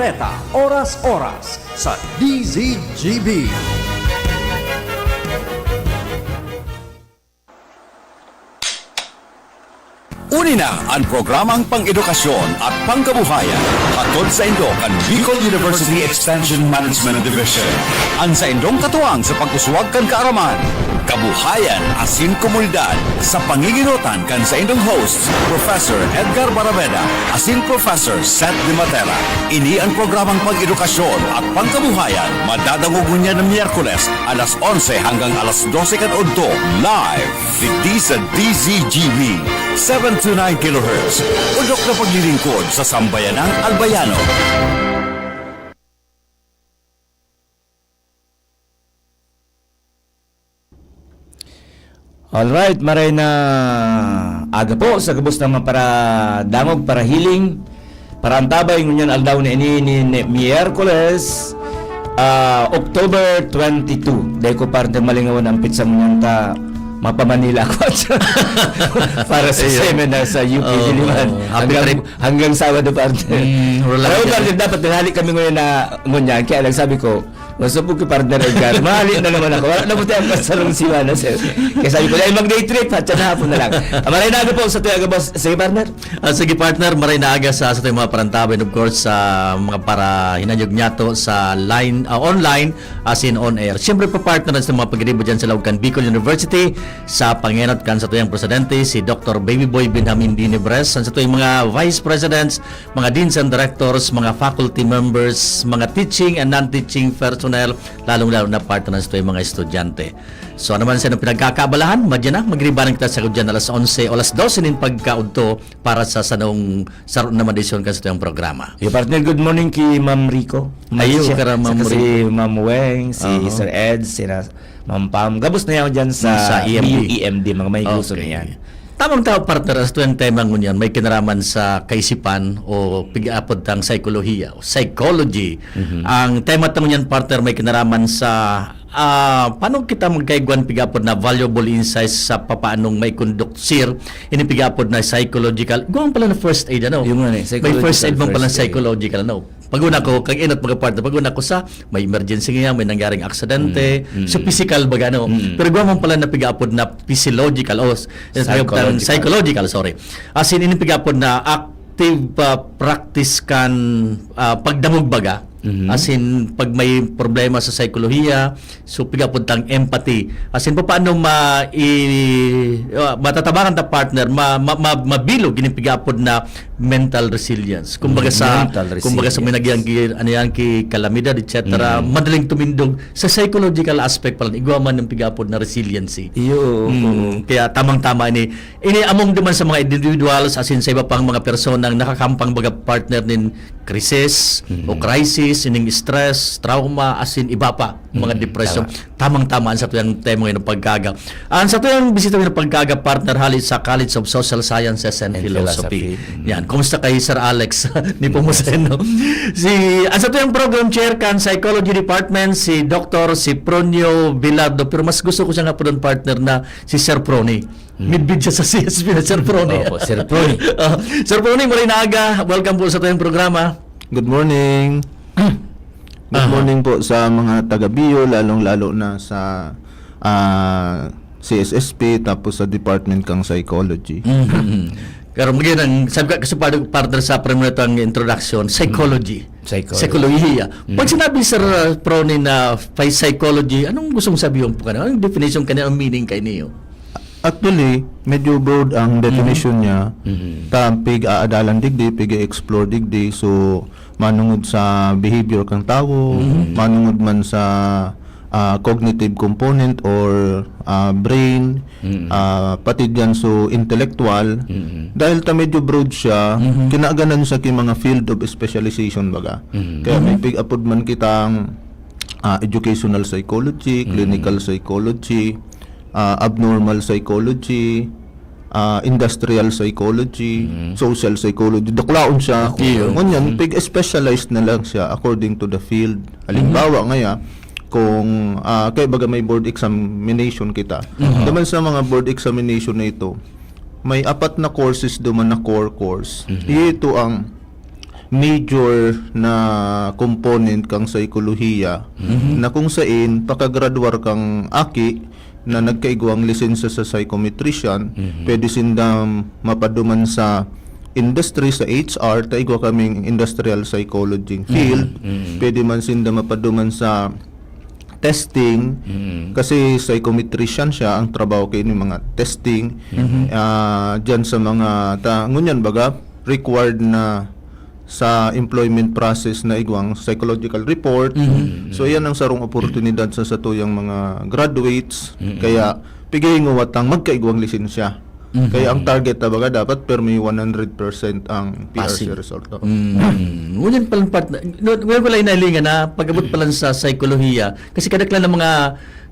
Baleta, Oras-Oras sa DZGB. Uni na ang programang pang-edukasyon at pangkabuhayan hatod sa Indong ang Bicol University Extension Management Division. Ang sa Indong katuwang sa pagkuswag kan kaaraman, kabuhayan asin komunidad sa panginginutan kan sa Indong hosts Professor Edgar Baraveda asin Professor Seth De Matera. Ini ang programang pang-edukasyon at pangkabuhayan madadangugon niya ng Miyerkules alas 11 hanggang alas 12 kan udto live digdi sa DZGB 729 kHz. Udok na paglilingkod sa sambayanang Albayano. Alright, maray na aga po sa gabos naman para dangog, para healing, para antabay ngunyan aldaw na ini ni Miyerkules, October 22. Dahil ko parte malingawan ang pizza ngunyan ta mapamanila ako para sa seminar sa UP Diliman hanggang Sabado parte. Pero parte dapat tinali kami ngayon na ngunyan, kaya lang sabi ko, masubog ko partner Edgar. Mahali na naman ako. Wala na po tayong kasarong siwa na sir. Kaya sabi ko, dahil mag-day trip at siya na hapon na lang. Maray na aga po sa tuyaga boss. Sige partner. Sige partner, maray na aga sa tuyong mga parantabay. Of course, sa mga para hinanyog nyato sa line, online as in on air. Siyempre pa partner sa mga pag-iribo dyan sa Laucan Bicol University sa panginat kan sa tuyong presidente si Dr. Baby Boy Benjamin Dinebres. Sa tuyong mga vice presidents, mga deans and directors, mga faculty members, mga teaching and non-teaching personnel, lalong-lalo na partner sa tuyong mga estudyante. So ano man sa pinagkakaabalahan, madyan na, magribanan kita sa kudyan alas 11 o alas 12 nin pagkaudto para sa sanong saron na madisyon ka sa tuyong programa. Yung partner, good morning kay Ma'am Rico. Ayun, Ma'am Rico. Si Ma'am Weng, si Sir Ed, si Ma'am Pam. Gabos na yan dyan sa EMD, mga may gusto na yan. Tamang tao partner sa tuyong tema ngunyan may kinaraman sa kaisipan o pig-apod tang psikolohiya o psychology. Ang tema tamo ngunyan partner may kinaraman sa paano kita magkaiguan pigapod na valuable insights sa papaanong may conductsir ini pigapod na psychological guwang pala na first aid ano yung may first aid bang pala psychological ano paguna ko kag inot mga partner paguna ko sa may emergency nga may nangyaring aksidente so physical baga ano pero guwang pala na pigapod na physiological o psychological sorry as in ini pigapod na active practice kan pagdamog baga. As in, pag may problema sa psikolohiya, so pigapod tang empathy. As in, paano matatabangan ta partner, mabilog yung pigapod na mental resilience. Kumbaga sa may nagyang ki kalamidad, etc. Madaling tumindog sa psychological aspect pala. Igwaman ng pigapod na resiliency. Kaya tamang-tama ini among duman sa mga individuals, as in, sa iba pang mga personang nakakampang baga partner nin krisis o crisis, ining stress, trauma, as in iba pa, mga depression. Tamang-tamaan sa tuyang tema ng pagkaga. Sa tuyang bisita ng pagkaga, partner hali sa College of Social Sciences and Philosophy. Yan. Kumusta kay Sir Alex ni Pumuseno? Sa tuyang program chair kan Psychology Department, si Dr. Pronio Bilardo. Pero mas gusto ko siya nga po doon partner na si Sir Proni. Midbid siya sa CSP na Sir Proni. Opo, Sir Proni. Sir Proni, maray na aga. Welcome po sa tuyang programa. Good morning. Good morning po sa mga taga-bio, lalong-lalo na sa CSSP tapos sa Department kang Psychology. Pero magiging ang sabi ka kasi partner sa primer ang introduction, psychology. Psychology. Pag sinabi Sir Proni na psychology, anong gusto mong sabihin po ka na? Anong definition ka na, ang meaning kay niyo? Actually, medyo broad ang definition niya. Pig-aadalan digdi, pig-explore digdi. So, manungod sa behavior kang tao, manungod man sa cognitive component or brain, pati dyan so intellectual. Dahil ta medyo broad siya, kinaganan sa mga field of specialization baga. Kaya may pig-apod man kitang educational psychology, clinical psychology, abnormal psychology, industrial psychology, social psychology. Daklaon siya. Ngunyan, pig-specialized na lang siya according to the field. Halimbawa ngaya, kung kaya baga may board examination kita. Naman sa mga board examination na ito, may 4 na courses duman na core course. Ito ang major na component kang psikolohiya na kung saan pakagraduar kang aki na nagkaigwang lisensya sa psychometrician, pwede sindang mapaduman sa industry sa HR, taigwa kaming industrial psychology field, pwede man sinda mapaduman sa testing, kasi psychometrician siya, ang trabaho kayo ng mga testing, dyan sa mga, ngunyan baga, required na sa employment process na igwang psychological report. So yan ang sarong oportunidad sa satuyang mga graduates. Kaya pigay watang magkaigwang lisensya. Kaya ang target na baga dapat per may 100% ang PRC Passing. result. Ngunyan palang part, ngayon pala inalingan na pag-abot pala sa psikolohiya, kasi kadaklan ng mga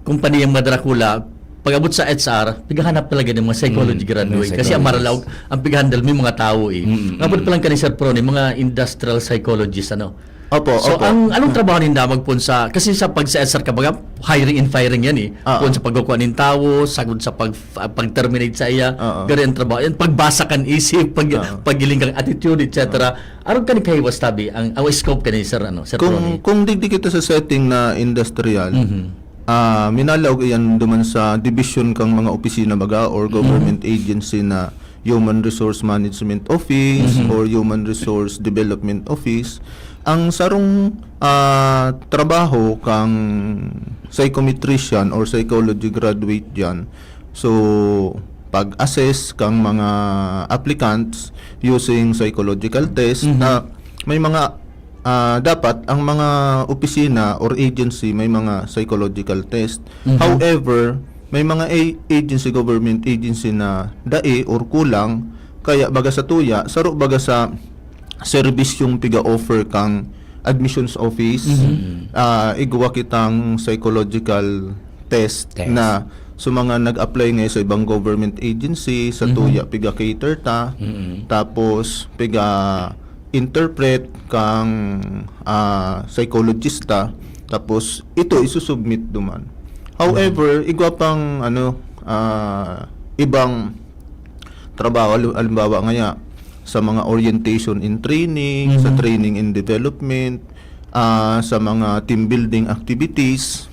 kumpanyang madrakula, pag-abot sa HR, pigahanap talaga ng mga psychology graduate. Kasi ang maralaw, ang pighandle may mga tao eh. Ngabot pa lang kani Sir Pro, mga industrial psychologist, ano? Opo, So, opo. anong trabaho ninda magpun sa, kasi sa pag sa HR ka baga, hiring and firing yan eh. Pun sa pagkukuha ng tao, sagod sa pag-terminate sa iya, ganyan ang trabaho. Yan, pagbasa kan isip, paggiling kang attitude, etc. Aron ka ni kahiwas tabi, ang scope ka ni Sir, Sir Pro? Kung digdi kita sa setting na industrial, minalaw yan duman sa division kang mga opisina baga or government agency na Human Resource Management Office or Human Resource Development Office. Ang sarong trabaho kang psychometrician or psychology graduate dyan, so pag-assess kang mga applicants using psychological test na may mga dapat ang mga opisina or agency may mga psychological test. However, may mga agency, government agency na dae or kulang, kaya baga sa tuya, saro baga sa service yung piga-offer kang admissions office, igwa kitang psychological test na so mga nag-apply ngayon sa ibang government agency, sa tuya piga-cater ta, tapos piga-interpret kang psychologista, tapos ito isusubmit duman. However, igwa pang ibang trabaho, halimbawa ngaya sa mga orientation in training, sa training in development, sa mga team building activities.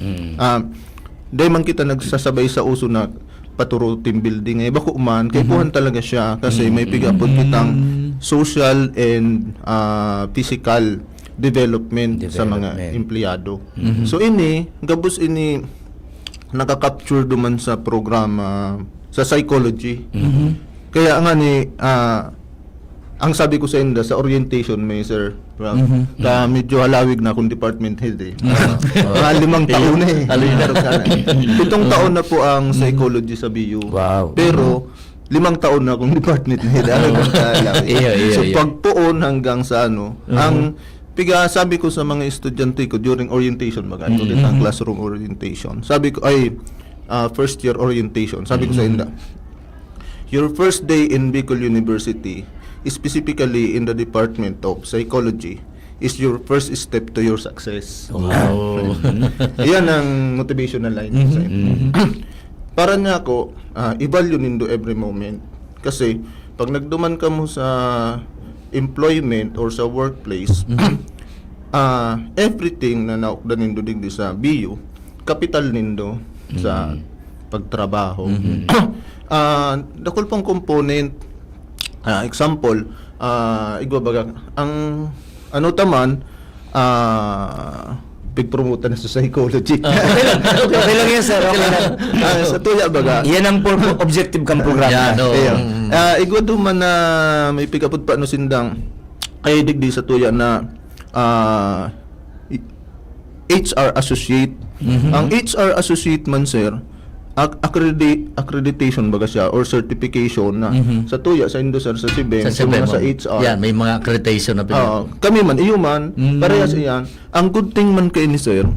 Dahil man kita nagsasabay sa uso na paturo team building, bako man, kay puhan talaga siya kasi may pigapod kitang social and physical development sa mga empleyado. So gabos ini nakaka-capture duman sa programa sa psychology. Kaya nga ni ang sabi ko sa inda sa orientation may Sir ka medyo halawig na akong department head eh. Mga 5 taon na eh. 7 taon na po ang psychology sa BU. Wow. Pero 5 taon na akong department head. So pagpuon hanggang sa ang sabi ko sa mga estudyante ko during orientation, ulit ang classroom orientation. Sabi ko first year orientation. Sabi ko sa inda, your first day in Bicol University, specifically in the Department of Psychology, is your first step to your success. Wow. Iyan ang motivational line sa para niya ako, i-value nindo every moment. Kasi, pag nagduman ka mo sa employment or sa workplace, everything na naukdan nindo digdi sa BU, capital nindo sa pagtrabaho. Dakol pang component, example, igbabaga, ang taman, pig-promote na sa psychology. Okay lang yan, sir. Okay lang. Sa tuya baga. Yan ang objective kang program. Igwa duman na may pigapod pa sindang kay digdi sa tuya na HR associate. Ang HR associate man, sir, accreditation baga siya or certification na sa tuya sa Indosar sa CBEM sa HR. Yan, may mga accreditation na kami man iyo man parehas iyan. Ang good thing man kay ni sir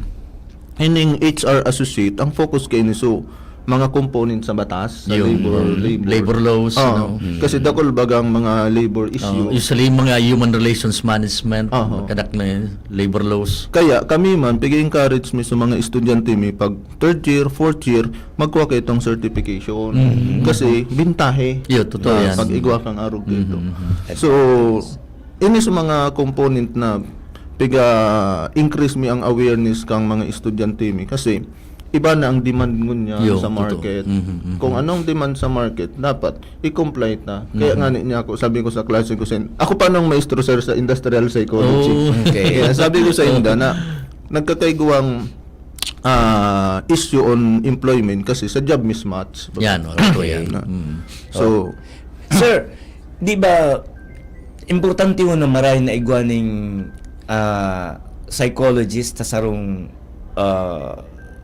ining HR associate ang focus kay ni so mga component sa batas sa labor laws, kasi dakol bagang mga labor issue. Usually mga human relations management, kadak na labor laws. Kaya kami man pigi-encourage mi sa mga estudyante mi pag third year, fourth year magkuha kay itong certification. Kasi bintahe. Totoo yan. Pag igwa kang arog dito. So ini sa mga component na piga increase mi ang awareness kang mga estudyante mi kasi iba na ang demand ngunya Yo, sa totoo. market. Kung anong demand sa market, dapat i-comply na. Kaya nga niya ako, sabi ko sa klase ko, ako pa nung maestro sir sa industrial psychology. Oh, okay. Kaya sabi ko sa inda na nagkakaiguang issue on employment kasi sa job mismatch. Yan, totoo yan. Na. So, Sir, di ba importante mo na maray na igwaning psychologist sa sarong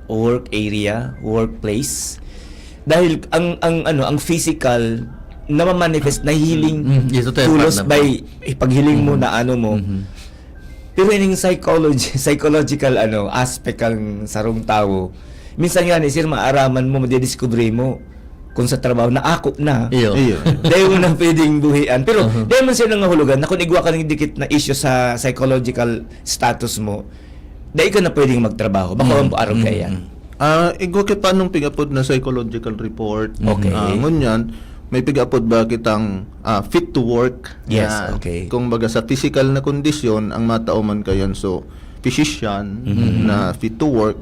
work area, workplace? Dahil ang physical na ma-manifest na healing Yes, ito yung tulos part na- by paghiling mo na ano mo. Pero ining psychological aspect ang sarong tao. Minsan nga ni sir maaraman mo, madidiscover mo kung sa trabaho na ako na. Iyo. Dahil mo na pwedeng buhian. Pero dahil man sila nangahulugan na kung igwa ka ng dikit na issue sa psychological status mo, dahil ka na pwedeng magtrabaho. Baka ang araw kaya. igwa kay panong pigapod na psychological report. Okay. Ngunyan, may pigapod ba kitang fit to work? Yes, Yan. okay. Kung baga sa physical na kondisyon, ang matao man kayan, so physician na fit to work,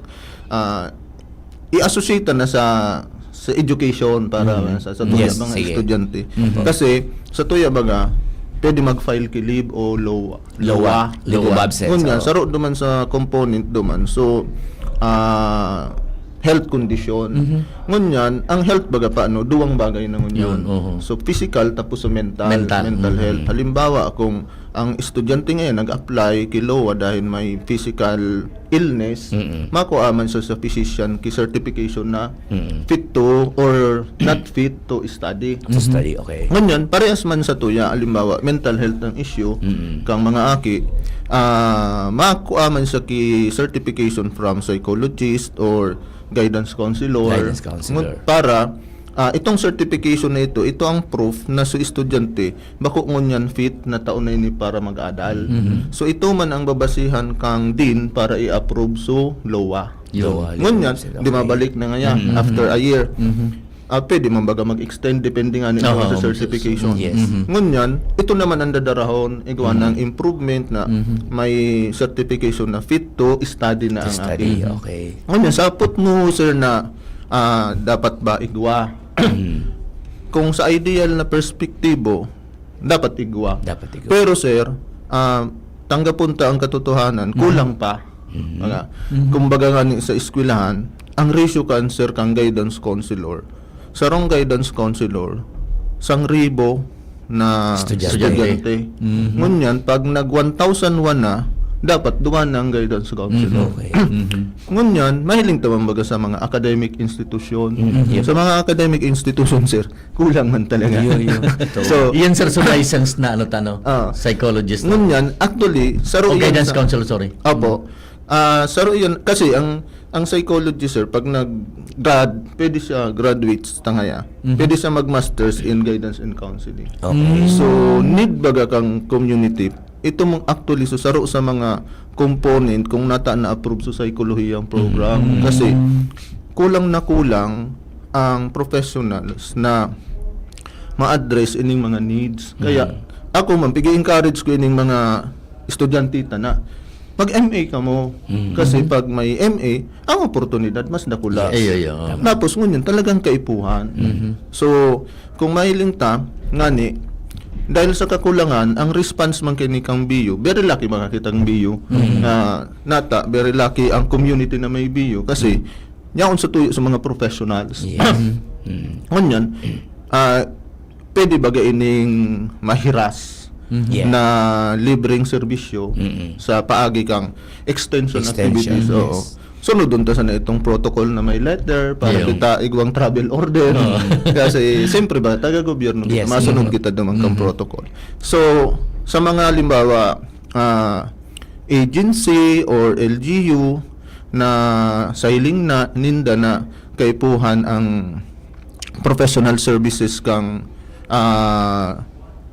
i-associate na sa education para sa tuya Yes, mga sige. estudyante. Kasi sa tuya baga, pwede mag-file ki leave o lowa. Leave of absence, Ngunyan, oo. saro duman sa component duman. So, health condition. Ngunyan, ang health baga paano, duwang bagay na ngunyan. Yun, So, physical tapos sa mental Mental. health. Halimbawa, kung ang estudyante ngayon nag-apply kay LOA dahil may physical illness, makuha man siya sa physician ki certification na fit to or not fit to study. To study, okay. Ngunyan, parehas man sa tuya, alimbawa, mental health ang issue, kang mga aki, makuha man sa ki certification from psychologist or guidance counselor. Guidance counselor. Para, itong certification na ito ang proof na sa estudyante, bako ngunyan fit na taon na ini para mag-adal. So, ito man ang babasihan kang din para i-approve so LOA. Ngunyan, di mabalik na ngayon after a year. Pwede man baga mag-extend depende nga nito sa certification. Yes. Ngunyan, ito naman ang dadarahon, igawa ng improvement na may certification na fit to study na To ang study, aking. okay. Ngunyan, sapot mo sir na dapat ba igwa? Kung sa ideal na perspektibo, dapat igwa. Dapat igwa. Pero sir, tanggapon ta ang katotohanan, kulang pa. Mga, kumbaga nga ni sa eskwelahan, ang ratio cancer kang guidance counselor. Sa wrong guidance counselor, 1,000 na estudyante. Ngunyan, pag nag 1,001 na, dapat duman na ang guidance counselor. Okay. Ngunyan, mahiling tamang baga sa mga academic institution. Sa mga academic institution, sir, kulang man talaga. So, Iyan sir, so licensed na psychologist. ngunyan, actually, saro O iyan guidance sa- counselor, sorry. Opo. Saro iyan, kasi ang psychology, sir, pag pwede siya graduates tangaya. Pwede siya mag-masters in guidance and counseling. Okay. So, need baga kang community. Ito mong actually so saro sa mga component kung nata na approve sa psychology program kasi kulang ang professionals na ma-address ining mga needs. Kaya ako man pigi-encourage ko ining mga estudyante na mag-MA ka mo. Kasi pag may MA, ang oportunidad mas dakula. Iyo. Tapos ngunyan talagang kaipuhan. So, kung mahiling ta, ngani, dahil sa kakulangan, ang response man kini kang BU, very lucky makakitang BU. Nata, very lucky ang community na may BU kasi yaon sa tuyo sa mga professionals. Ngunyan, pwede baga ining mahiras Yeah. na libreng serbisyo sa paagi kang extension activities. Oo. yes. Sunod doon ta sa na itong protocol na may letter para Yeah. kita igwang travel order. Kasi siyempre ba taga-gobyerno Yes. kita, masunod kita naman kang protocol. So sa mga halimbawa agency or LGU na sailing na ninda na kaipuhan ang professional services kang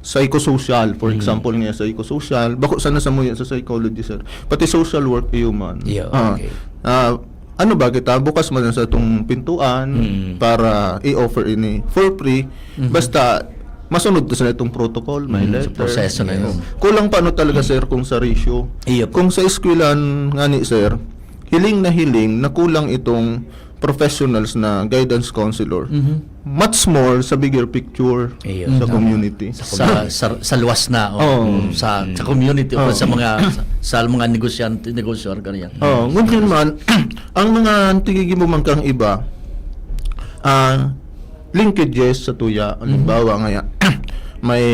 psychosocial, for example nga psychosocial, bako sana sa muya sa psychology sir, pati social work human. Yeah, okay. Ano ba kita bukas man sa itong pintuan para i-offer ini for free, basta masunod to sa itong protocol, may letter. Sa proseso na yun. Kulang pa talaga sir kung sa ratio. Iya po. Kung sa eskwelahan nga ni sir, hiling na kulang itong professionals na guidance counselor. Much more sa bigger picture Iya. sa community. Sa luwas na sa community o sa mga negosyo ganyan. Oh, ngunit man ang mga tigigi mo man kang iba linkages sa tuya. Halimbawa nga may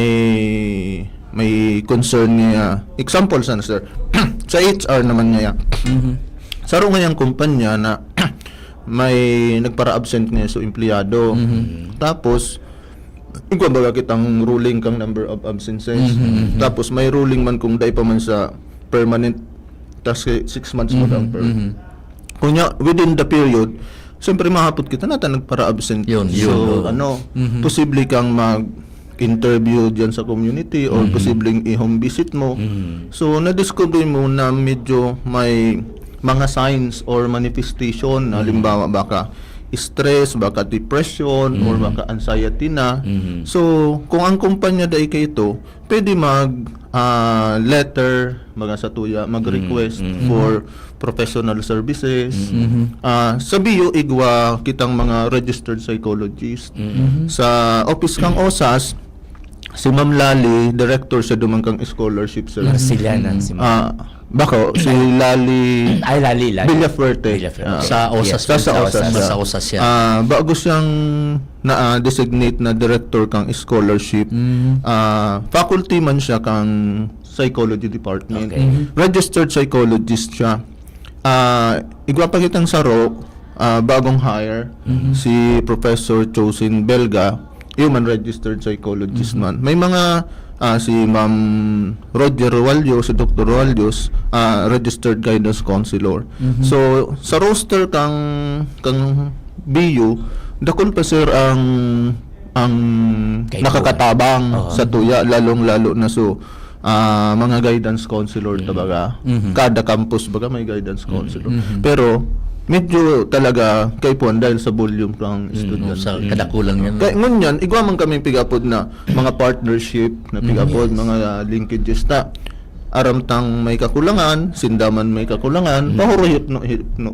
concern niya. Example sana sir. Sa HR naman niya. Saro ngayang kumpanya na may nagpara-absent niya sa empleyado. Tapos ikaw ba kitang ruling kang number of absences. Tapos may ruling man kung dai pa man sa permanent tas 6 months mo lang per. Kunya within the period, siyempre mahapot kita nata nagpara-absent. Yun. So posible kang interview diyan sa community or posibleng i-home visit mo. So na-discover mo na medyo may mga signs or manifestation, halimbawa baka stress, baka depression, or baka anxiety na. So, kung ang kumpanya dai kay ito, pwede letter, sa tuya, mag-request for professional services. Sa BIO, igwa kitang mga registered psychologist. Sa office kang OSAS, si Ma'am Lali, director sa dumangkang scholarship sir. Marcelianan si Bako, si Lali Lali. Villafuerte. Sa OSAS. Sa OSAS yan. Bago siyang na-designate na director kang scholarship, faculty man siya kang psychology department. Registered psychologist siya. Igwa pa kitang saro, bagong hire, si Professor Chosin Belga, human registered psychologist man. May mga si Ma'am Roger Roalio, si Dr. Roalios, registered guidance counselor. So sa roster kang BU, dakon pa sir ang nakakatabang sa tuya, lalong-lalo na mga guidance counselor tabaga. Kada campus baga may guidance counselor. Pero medyo talaga kay puan dahil sa volume kang estudyante. Sa kadakulang yan. Kaya ngunyan, igwa man kami pigapod na mga partnership na pigapod, mga linkages na aramtang may kakulangan, sindaman may kakulangan, pahuruhip no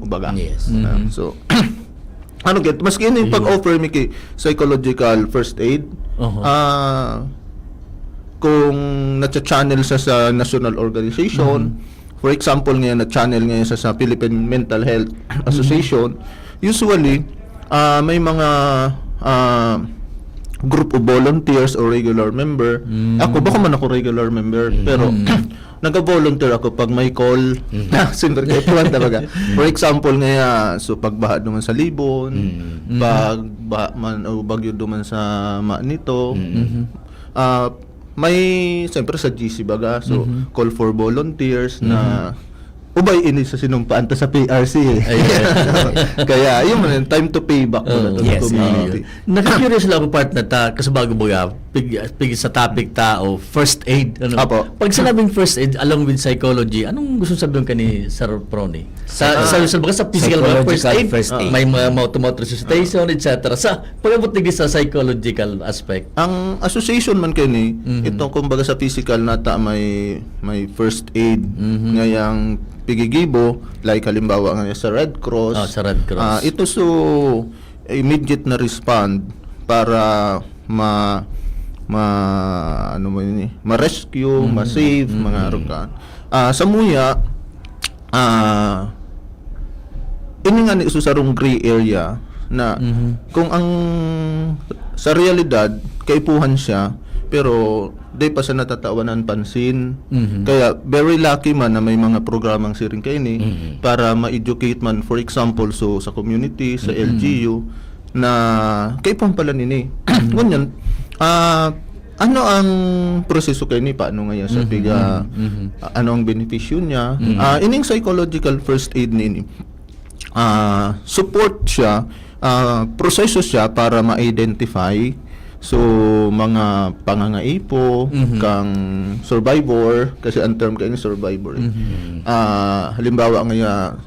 baga. Yes. So, maski yun yung pag-offer mi kay psychological first aid, kung na-channel sa national organization, for example ngayon na-channel ngayon sa Philippine Mental Health Association, usually may mga group of volunteers or regular member. Baka man ako regular member, pero nag-volunteer ako pag may call. Siyempre kay puwan talaga. For example ngayon, so pagbaha naman sa Libon, pagbaha man o bagyo naman sa Manito, may siyempre sa GC baga, so call for volunteers na ubay ini sa sinumpaan ta sa PRC kaya yun man time to pay back yes, community. Naka-curious lang ako part na ta kasi bago baga pig sa topic ta o first aid Apo. Pag sinabing first aid along with psychology, anong gusto sabihin ka ni Sir Prony? Sa physical first aid, may mga mouth-to-mouth resuscitation etc. Sa pag-abot sa psychological aspect, Ang association man kini ito kumbaga sa physical nata may first aid ngayang pigigibo, like halimbawa nga sa Red Cross. Sa Red Cross. Ito immediate na respond para ma-rescue, ma-save, mga arukan. Sa muya, ini nga ni sarong gray area na kung ang sa realidad, kaipuhan siya, pero di pa sa natatawanan pansin. Kaya very lucky man na may mga programang siring kayo ni para ma-educate man, for example, sa community, sa LGU, na kayo pang pala nini. Ngunyan, ano ang proseso kayo ni? Paano ngayon sa piga? Ano ang benepisyo niya? Ining psychological first aid nini, support siya, proseso siya para ma-identify mga pangangaipo kang survivor, kasi ang term kayo ni survivor. Halimbawa nga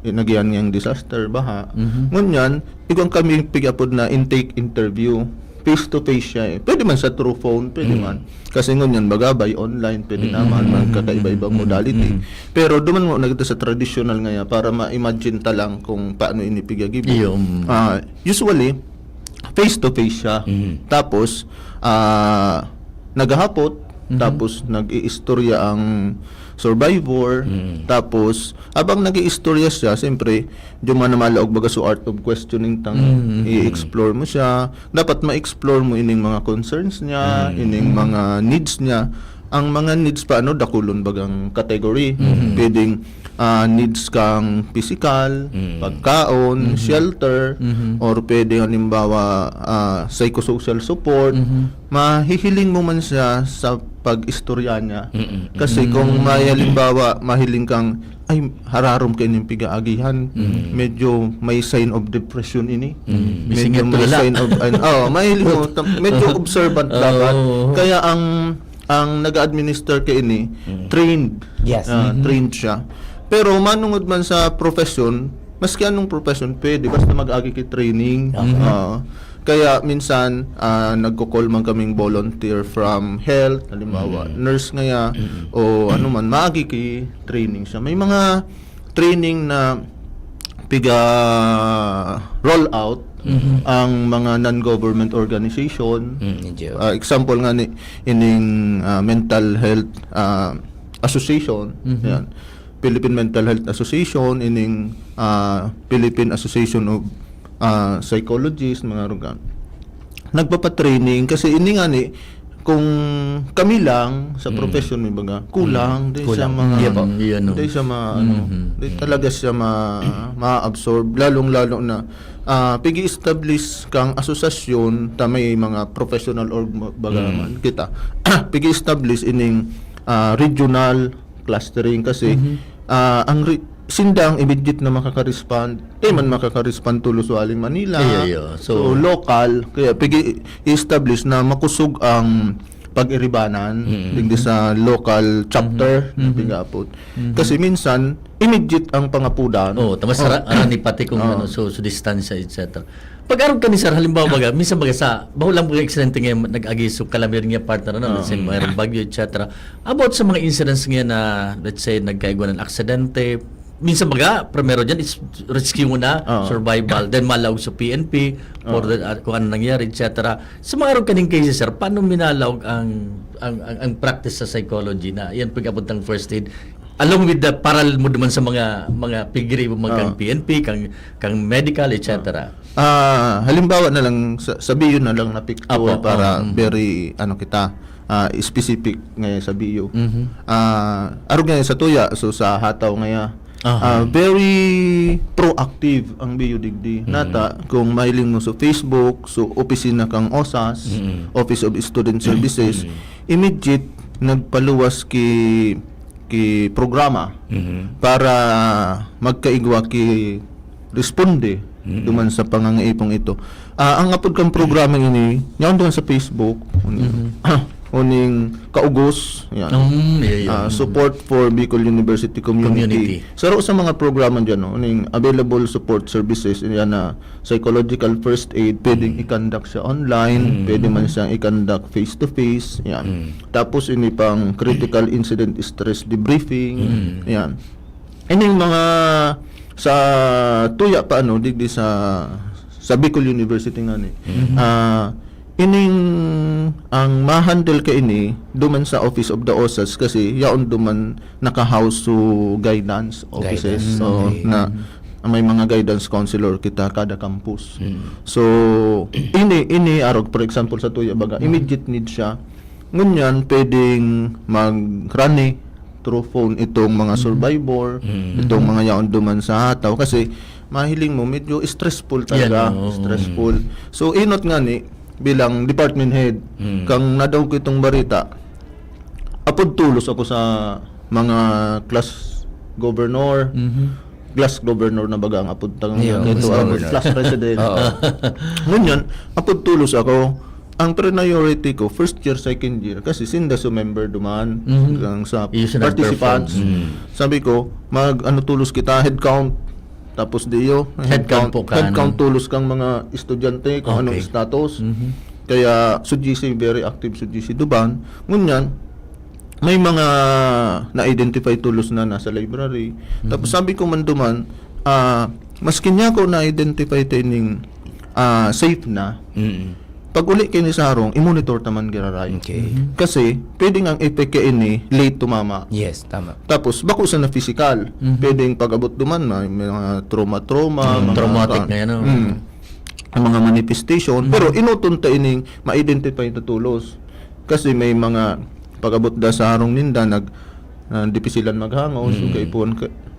nagyan ngayang disaster, baha. Ngunyan, igwang kami pigapod na intake interview face-to-face siya eh. Pwede man sa through phone, pwede man. Kasi ngunyan, baga, by online, pwede naman, magkakaiba-ibang modality. Pero duman mo na kita sa traditional ngayon para ma-imagine ta lang kung paano inipigagibo. Yung Usually, face-to-face siya. Tapos, naghahapot, tapos nag-iistorya ang survivor, tapos habang nag-iistorya siya, siyempre di man na malaog baga so art of questioning tang i-explore mo siya, dapat ma-explore mo ining mga concerns niya, ining mga needs niya. Ang mga needs pa dakulon bagang category, pwedeng needs kang physical, pagkaon, shelter, or pwede halimbawa psychosocial support. Mahihiling mo man siya sa pag-istorya niya. Kasi kung may halimbawa mahiling kang ay hararom kayo ng pigaagihan, medyo may sign of depression ini. Medyo may sign of mahiling mo medyo observant dapat. Kaya ang nag-administer kay ini trained. Yes. Trained siya. Pero manungod man sa profession, maski anong profession pwede basta mag-agi kay training. Kaya minsan nagko-call man kaming volunteer from health, halimbawa nurse ngaya o ano man maagi kay training siya. May mga training na piga roll out ang mga non-government organization. Example nga ni ining mental health association. Yan. Philippine Mental Health Association, ining Philippine Association of Psychologists, mga rugan. Nagpapatraining kasi ini nga ni kung kami lang sa profession may baga kulang din sa mga din sa mga di talaga siya ma-absorb lalong-lalo na pigi-establish kang asosasyon ta may mga professional org baga man kita pigi-establish ining regional clustering kasi ang sindang immediate na makaka-respond man makaka-respond tulo sa aling Manila. So local kaya i-establish na makusog ang pag-iribanan digdi sa local chapter na pigapot. Kasi minsan immediate ang pangapudan. Tamas ni pati kung so distansya etc. Pag-aron ka ni sir, halimbawa baga, minsan baga sa, bahulang mga aksidente ngayon, nag-agi so kalamir niya partner, let's say, mayroong bagyo, etc. About sa mga incidents ngayon na, let's say, nagkaigwa ng aksidente, minsan baga, primero dyan, is rescue muna, survival, then malawag sa PNP, for kung ano nangyari, etc. Sa mga aron kaning cases, sir, paano minalawag ang practice sa psychology na, yan pag-abot ng first aid, along with the parallel mo naman sa mga pigri mo kang PNP, kang medical, etc. Halimbawa na lang sa bio na lang na picture para very kita specific ngayon sa bio. Arog ngayon sa tuya so sa hataw ngayon very proactive ang bio digdi. Nata kung mahiling mo sa Facebook, so opisina kang OSAS, Office of Student Services, immediate nagpaluwas ki programa para magkaigwa ki responde duman sa pangangaipong ito. Ang apod kang programa ini, yaon duman sa Facebook, uning kaugos, yan. Support for Bicol University Community. Saro sa mga programa diyan, uning available support services, yan na psychological first aid, pwedeng i-conduct siya online, pwede man siyang i-conduct face-to-face, yan. Tapos ini pang critical incident stress debriefing, yan. Ining mga sa tuya pa digdi sa Bicol University nga ni. Ining ang ma-handle ka ini duman sa Office of the OSAS kasi yaon duman naka-house to guidance offices na may mga guidance counselor kita kada campus. So ini arog for example sa tuya baga immediate need siya. Ngunyan pwedeng mag-rani through phone itong mga survivor, itong mga yaon duman sa hataw kasi mahiling mo medyo stressful talaga, stressful. So inot nga ni bilang department head kang nadaw ko itong barita apod tulos ako sa mga class governor na baga ang apod tang ito class president ngunyan apod tulos ako ang priority ko first year second year kasi sinda so member duman sa participants sabi ko tulos kita head count tapos diyo head count tulos kang mga estudyante kung anong status Kaya SUGC very active SUGC Duban. Ngunyan may mga na-identify tulos na nasa library. Tapos sabi ko man duman, maski niya ko na-identify tining safe na. Pag uli kini sa harong, i-monitor taman giraray. Okay. Kasi pwedeng ang effect kay ini late tumama. Yes, tama. Tapos bako sa na physical, pwedeng pag-abot duman may mga trauma, mga Traumatic na yan, no? ang mga manifestation, pero inutunta ining ma-identify na tulos. Kasi may mga pag-abot da sa harong ninda dipisilan maghangaw, so kay puan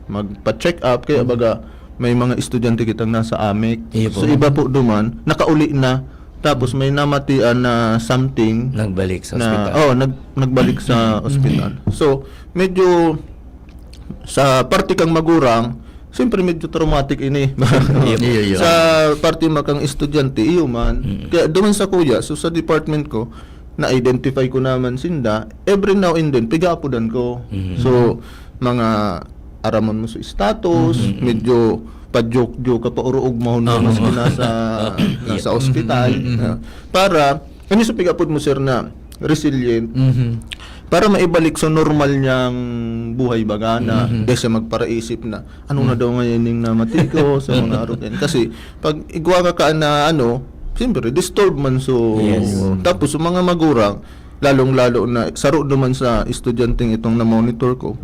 magpa-check up kaya baga may mga estudyante kitang nasa AMEC. Iya po. So iba po duman, nakauli na tapos may namatian na something Nagbalik sa na ospital. nagbalik sa ospital. So medyo sa parte kang magurang, siyempre medyo traumatic ini. Iya. Sa parte makang estudyante, iyo man. Kaya doon sa kuya, so sa department ko, na-identify ko naman sinda, every now and then, pigapudan ko. So, mga aramon mo sa status, medyo pa-joke-joke ka pa uruog mahon mo mas nasa ospital. Para, ano sa pigapod mo sir na resilient, para maibalik sa normal niyang buhay baga na dahil siya magparaisip na ano na daw ngayon yung namatiko sa mga arutin. Kasi pag igwa ka na siyempre disturb man so Yes. tapos sa mga magurang lalong-lalo na saro naman sa estudyanteng itong na-monitor ko.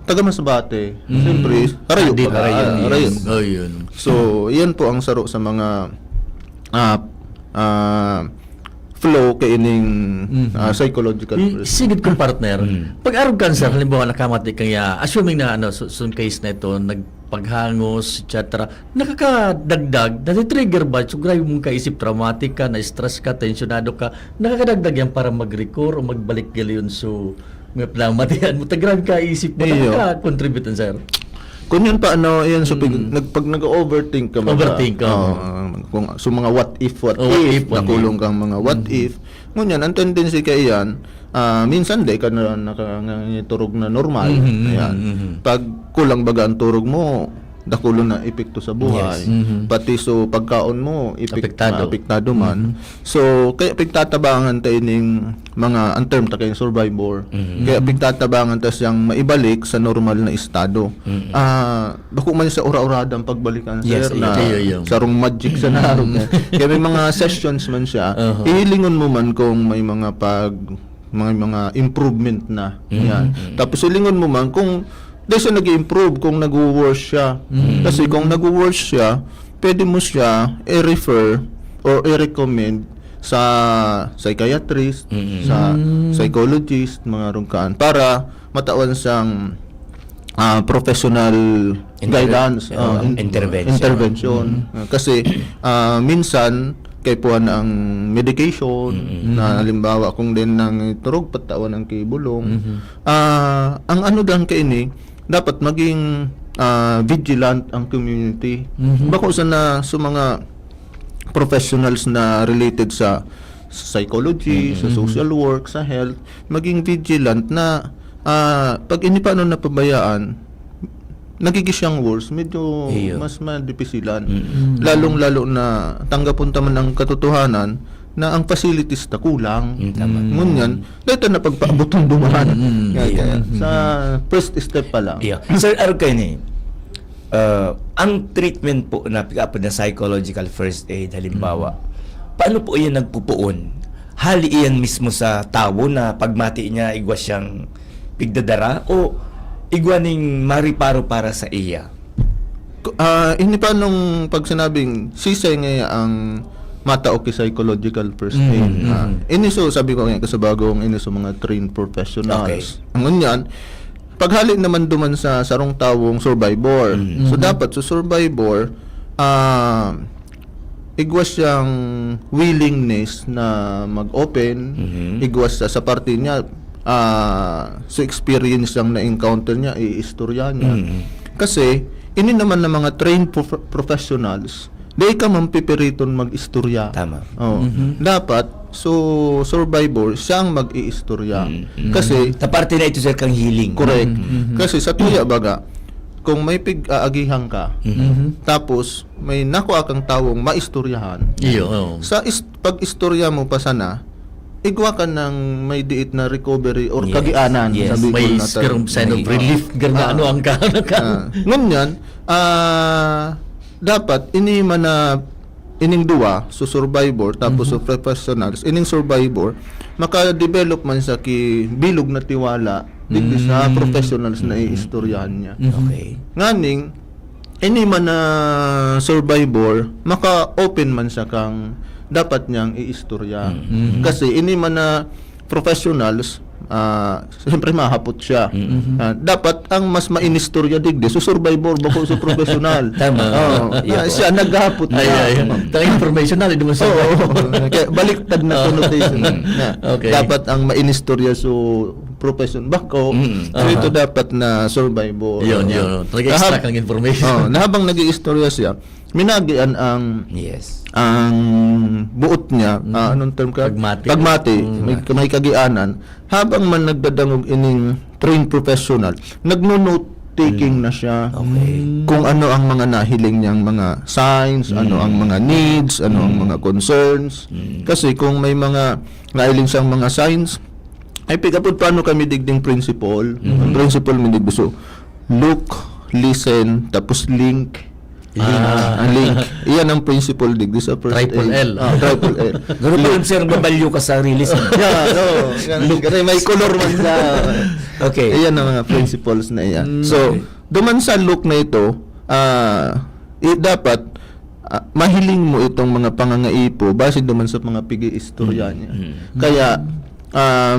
Taga Masbate. Siyempre, harayo Di, pa. harayo, yes. Harayo. Oh, yun. So, yan po ang saro sa mga flow kay ining psychological process. Sigid kong partner, pag arog cancer, halimbawa nakamati kaya, assuming na sun case na ito, nagpaghangos, etc. Nakakadagdag, nati-trigger ba? So, grabe mong kaisip, traumatic ka, na-stress ka, tensionado ka, nakakadagdag yan para mag-recur o magbalik galiyon so may plamatian mo. Grabe ka isip mo, Iyo. nakaka-contribute yan, sir. Kung yan pa yan so pag nag-overthink ka Overthink ka. kung so mga what if nakulong kang mga what if ngunyan ang tendency kay yan minsan di ka na nakaturog na normal. Ayan. Pag kulang baga ang turog mo dakulo na epekto sa buhay. Pati so pagkaon mo apektado man. So kaya pigtatabangan tayo ning mga ang term ta kay survivor. Kaya pigtatabangan ta siyang maibalik sa normal na estado. Dako man sa ura-uradang pagbalikan Yes, sir na iyo. sarong magic sa narong. Kaya may mga sessions man siya. Ihilingon mo man kung may mga mga improvement na. Yan. Tapos ilingon mo man kung dahil siya nag-improve kung nag-worse siya. Kasi kung nag-worse siya, pwede mo siya i-refer or i-recommend sa psychiatrist, sa psychologist, mga rungkaan, para matawan siyang professional guidance, intervention. Kasi minsan, kay puan ang medication na halimbawa kung din ng turog patawan ang kibulong. Ang ano dan kay ini dapat maging vigilant ang community. Bako sa mga professionals na related sa psychology, sa social work, sa health, maging vigilant na pag ini paano napabayaan, nagigisyang worse, medyo mas madipisilan. Lalong-lalo na tanggapon taman ang katotohanan na ang facilities na kulang. Ngunyan, dahil na pagpaabotong dumaan. Kaya, sa first step pa lang. Yeah. Sir, araw kayo ni, ang treatment po na pick-up na psychological first aid, halimbawa, paano po iyan nagpupuon? Hali iyan mismo sa tao na pagmati niya, igwa siyang pigdadara o igwa ning mariparo para sa iya? Hindi pa nung pag sinabing sisay nga ang mata o psychological first aid. Iniso, sabi ko ngayon sa bagong iniso mga trained professionals. Ang ganyan, paghali naman duman sa sarong tawong survivor. So dapat sa survivor, igwas siyang willingness na mag-open, igwas sa parte niya, sa experience lang na-encounter niya, i-istorya niya. Kasi, ini naman ng mga trained professionals, di ka mampipiriton mag-istorya. Tama. Dapat, so, survivor, siyang mag-i-istorya. Kasi, Sa parte na ito, sir, kang healing. correct. Kasi sa tuya baga, kung may pig-aagihan ka, tapos may nakuha kang tawong maistoryahan, Iyo. Oh. sa pag-istorya mo pa sana, igwa ka ng may diit na recovery or Yes. kagianan Yes. sa Bicol May na term. sign of relief garna ano ang ka. Ngunyan, dapat ini man na ining duwa so survivor tapos so professionals ining survivor maka-develop man sa ki bilog na tiwala digdi sa professionals na iistoryahan niya. Okay. Nganing ini man na survivor maka-open man sa kang dapat niyang iistorya. Kasi ini man na professionals siyempre mahapot siya. Dapat ang mas mainistorya digdi so survivor bako sa professional. Tama. Siya naghapot na. Ay. Tang information na din mo sa. Oo. Kaya baliktad na connotation. Na, Okay. Dapat ang mainistorya so profession bako ito dapat na survivor. Yun. Nag-extract ng information. Na habang nag-iistorya siya, minagian ang Yes. buot niya, anong term ka? Pagmati. May kagianan. Habang man nagdadangog ining trained professional, nagno-note taking na siya. Kung ano ang mga nahiling niyang mga signs, ano ang mga needs, ano ang mga concerns. Kasi kung may mga nahiling siyang mga signs, ay pigapod paano kami digding principle. Ang principle mi digdo so look, listen, tapos link. Ang link. Iyan ang principle digdi sa first Triple aid. L. Triple L. Garo pa yun, sir, babalyo ka sa release. Kasi may color man sa Okay. Iyan ang mga principles na iyan. So, duman sa look na ito, dapat mahiling mo itong mga pangangaipo base duman sa mga pigi-istorya niya. Kaya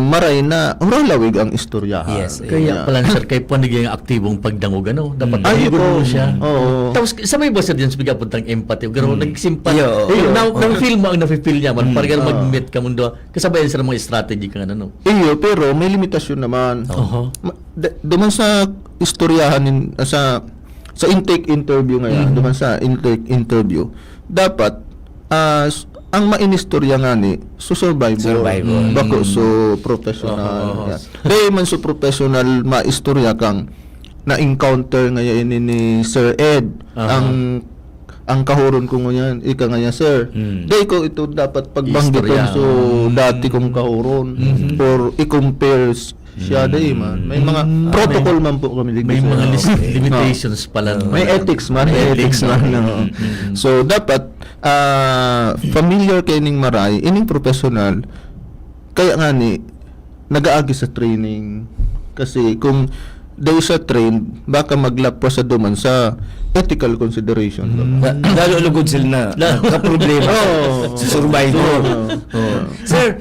maray na lawig ang istoryahan. Yes. Kaya pala sir kay paniging aktibong pagdangog ano dapat Ay, pagigod mo po. siya. Oo. Tapos sabay ba sir diyan sa bigapon tang empathy garo nagsimpat. Yo. Nang feel mo ang na-feel niya man para mag-meet ka mundo kasabay sa mga strategy ka ano. Iyo, pero may limitasyon naman. Duman sa istoryahan sa intake interview ngayon, duman sa intake interview, dapat ang mainistorya nga ni survivor. Bako so professional. Dahil man so professional maistorya kang na-encounter ngayon ni Sir Ed ang kahuron ko ngayon ika ngayon sir. Dahil ko ito dapat pagbanggit Istorya. so dati kong kahuron or i-compare siya dahil man. May mga protocol man po kami May sir. mga Okay. limitations pala. May ethics man. May ethics man. no. So, dapat familiar kay ning maray, ining professional, kaya nga ni, nag-aagi sa training. Kasi kung daw sa train, baka maglapos sa duman sa ethical consideration. Lalo lugod sila na ka-problema sa survivor. Sir,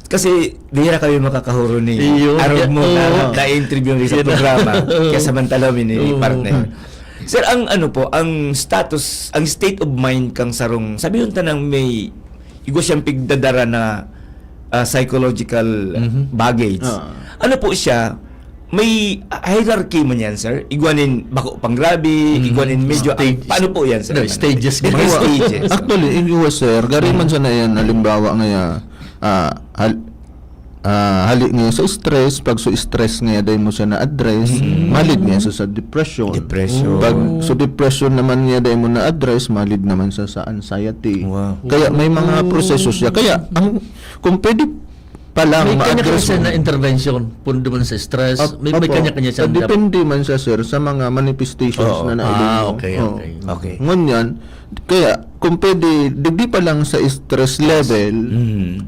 kasi dihira kami makakahuro ni Iyo. Arog mo Oo. na-interview sa programa kaya samantala ni partner. Sir, ang ang status, ang state of mind kang sarong, sabi yung tanang may igo siyang pigdadara na psychological baggage. Ano po siya? May hierarchy man yan, sir? Igwanin bako pang grabe, igwanin medyo, paano po yan, sir? No, stages. May stages. Actually, in US, sir, gari man sa na yan, halimbawa nga hali nga sa stress, pag so stress nga dahil mo siya na-address, malid nga sa depression. Pag so depression naman nga dahil mo na-address, malid naman sa anxiety. Wow. Kaya may mga proseso siya. Kaya kung pwede pa lang May kanya-kanya ma-address siya mo. na intervention pundo man sa stress. May Opo. kanya-kanya siya. Depende man siya, sir, sa mga manifestations na nailing mo. Okay. Ngunyan, kaya kung pwede, digdi pa lang sa stress level,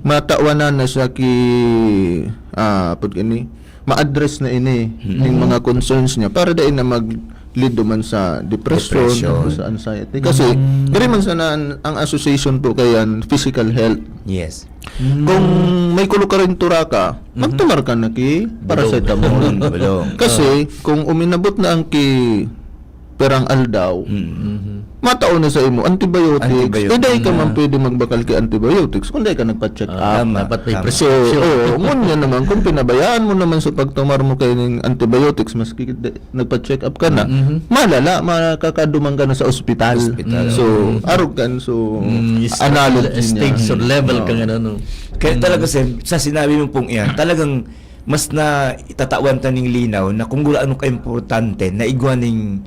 matawanan na siya ma-address na ini yung mga concerns niya para dahil na mag-lead man sa depression. O sa anxiety. Kasi, gari man sana ang association po kayan physical health. Yes. Kung may kulo ka rin tura ka, magtumar ka na paracetamol. Kasi, kung uminabot na ang perang aldaw, mataon na sa imo antibiotics. Dahil ka man pwede magbakal kay antibiotics kung dahil ka nagpa-check up. Dapat may So, prescription. ngunyan naman, kung pinabayaan mo naman sa pagtumar mo kayo ng antibiotics, maski nagpa-check up ka na, malala, makakadumang ka na sa ospital. So, arrogant, so, analogy niya. Stage or level ka nga no. Kaya talaga, sir, sa sinabi mo pong iyan, talagang mas na itatawan ta ning linaw na kung gula ano ka importante na igwa ning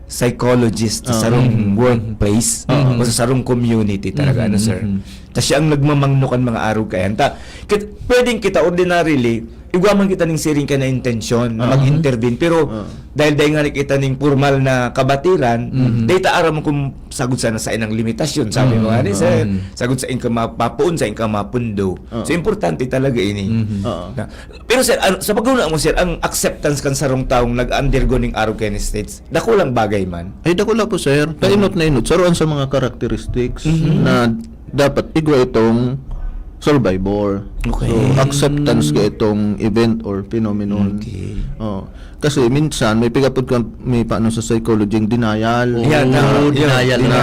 psychologist sa sarong workplace o sa sarong community talaga ano sir. Ta siya ang nagmamangnukan mga araw kayan. Pwedeng kita ordinarily igwa man kita ning siring ka na intensyon na mag-intervene pero dahil nga kita ning formal na kabatiran data aram kung sagud sana sa inang limitasyon sabi mo ani sir sagud sa inka mapapuon sa inka mapundo so importante talaga ini pero sir sa paguna mo sir ang acceptance kan sarong taong nag-undergo ning araw kayan states dako lang bagay man Ay, dako lang po, sir. Kainot na inot. Saruan sa mga characteristics na dapat igwa itong survivor. Okay. So, acceptance ka itong event or phenomenon. Okay. Oh. Kasi minsan, may pigapod ka, may paano sa psychology, yung denial. Yan, denial. Na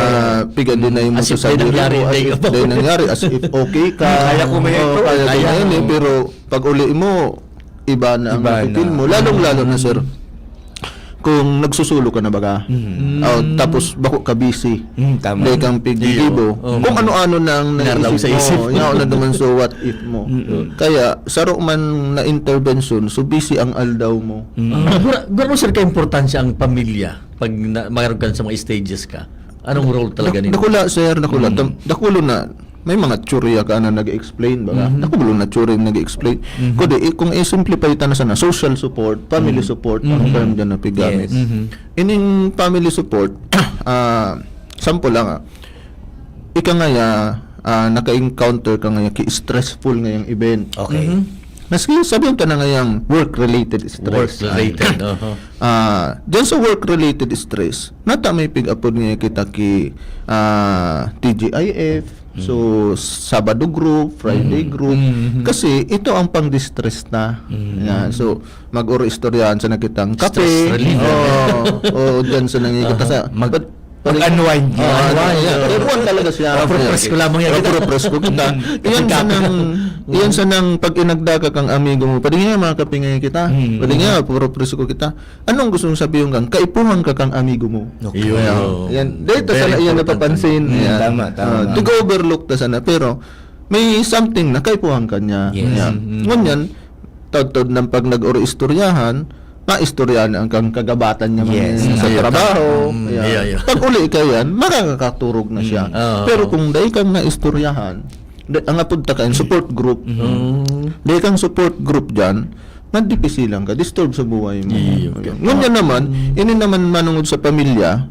piga-deny mo As sa if may sarili nangyari, mo. As if may nangyari. As if okay ka. Kaya ko may ito. Kaya ko Kaya. may pero pag uli mo, iba na ang Iba napipil na. mo. Lalong-lalo na, sir, kung nagsusulo ka na baga, tapos bako ka busy, tama. dahil kang pigigibo, kung ano-ano nang Narlaw sa naisip isip mo, mo. yaw na naman so what if mo. Kaya, saro man na intervention, so busy ang aldaw mo. Gura mo sir ka-importansya ang pamilya pag mayroon ka sa mga stages ka. Anong role talaga nito? Nakula, sir, nakula. Dakulo na, may mga tsurya ka na nag-explain ba? Nakulo na tsurya nag-explain. Kundi, kung i-simplify ta na sana, social support, family support, ang term dyan na pigamit. Ining family support, sample lang ika ngaya, naka-encounter ka ngaya, ki-stressful ngayang event. Okay. Maski sabihin ka na ngayang work-related stress. Work-related. Diyan sa work-related stress, nata may pig-upod nga kita ki TGIF, so Sabado group, Friday group, kasi ito ang pang-distress na. Yan. So mag-oro-istoryahan sa nakitang kape, Stress reliever. o diyan sa nangikita sa Mag-unwind. Everyone talaga siya. Puro-press ko lamang yan. Puro-press ko kita. Iyan sa nang pag inagdaga kang amigo mo, pwede nga mga kapingay kita. Pwede nga, puro-press ko kita. Anong gusto mong sabihin kang, kaipuhan ka kang amigo mo. Yan. Dito sana iyan napapansin. Yan. Tama. Dig-overlook ta sana. Pero, may something na kaipuhan ka niya. Yes. Yan. Ngunyan, taod-taod ng pag nag-oro-istoryahan, maistoryahan ang kang kagabatan niya Yes. sa trabaho. Yeah. Pag uli ka yan, makakaturog na siya. Pero kung dahil kang naistoryahan, ang apunta ka in support group, dahil kang support group dyan, mandipisilang ka, disturb sa buhay mo. Ngunyan naman, ini naman manungod sa pamilya,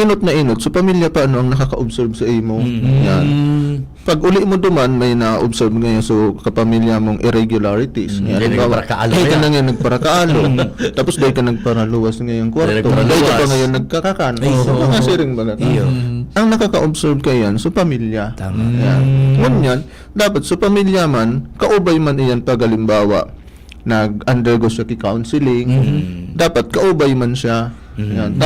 inot na inot. So, pamilya pa ang nakaka-observe sa imo. Yan. Pag uli mo duman, may na-observe ngayon so kapamilya mong irregularities. Yan. Hindi nagparakaalo Dahil ka yan. na ngayon nagparakaalo. Tapos dahil ka nagparaluwas ngayon kwarto. Nagparaluwas. Dahil ka pa ngayon nagkakakan. So, mga siring baga ka. Ang nakaka-observe ka yan, so pamilya. Tama. Yan. Ngunyan, dapat sa pamilya man, kaubay man iyan pag halimbawa, nag-undergo siya ki-counseling, dapat kaubay man siya. Yan.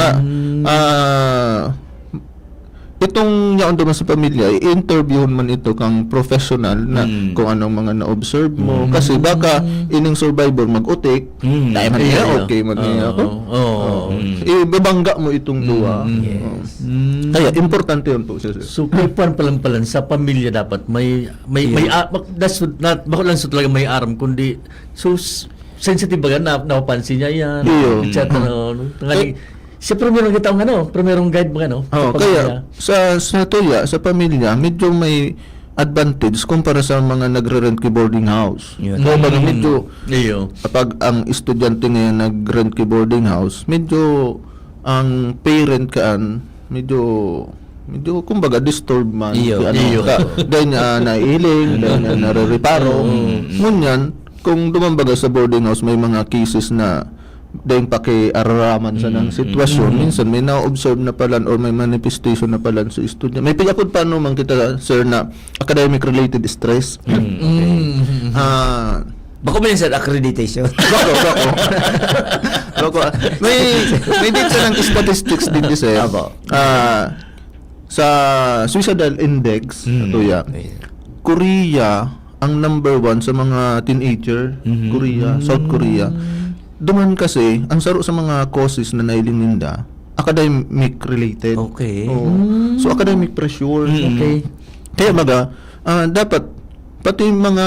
Itong yaon naman sa pamilya, i-interviewin man ito kang professional na kung anong mga na-observe mo. Kasi baka ining survivor mag-utik, dahil man niya, okay man niya ako. Ibabangga mo itong duwa. Kaya, importante yun po. Sir. So, kaipuan palang sa pamilya dapat may that's not bako lang sa talaga may aram kundi sensitive ba na napapansin niya yan chat siya primerong kita primerong guide ba Kaya sa tuya, sa pamilya, medyo may advantage kumpara sa mga nagre-rent ki boarding house. Baga medyo kapag ang estudyante ngayon nag-rent ki boarding house, medyo ang parent kaan medyo kumbaga disturb man dahil niya naiiling dahil niya narereparo ngunyan kung dumambaga sa boarding house may mga cases na dahil pakiararaman sa ng sitwasyon minsan may na-observe na palan or may manifestation na palan sa estudyante may pigapod paano man kita sir na academic related stress Bako ba yun sa accreditation? Bako. May din sa ng statistics din di sir. Sa suicidal index, Korea ang number 1 sa mga teenager, South Korea. Duman kasi, ang saro sa mga causes na nailing ninda, academic related. Okay. So, academic pressure. Okay. Kaya dapat pati mga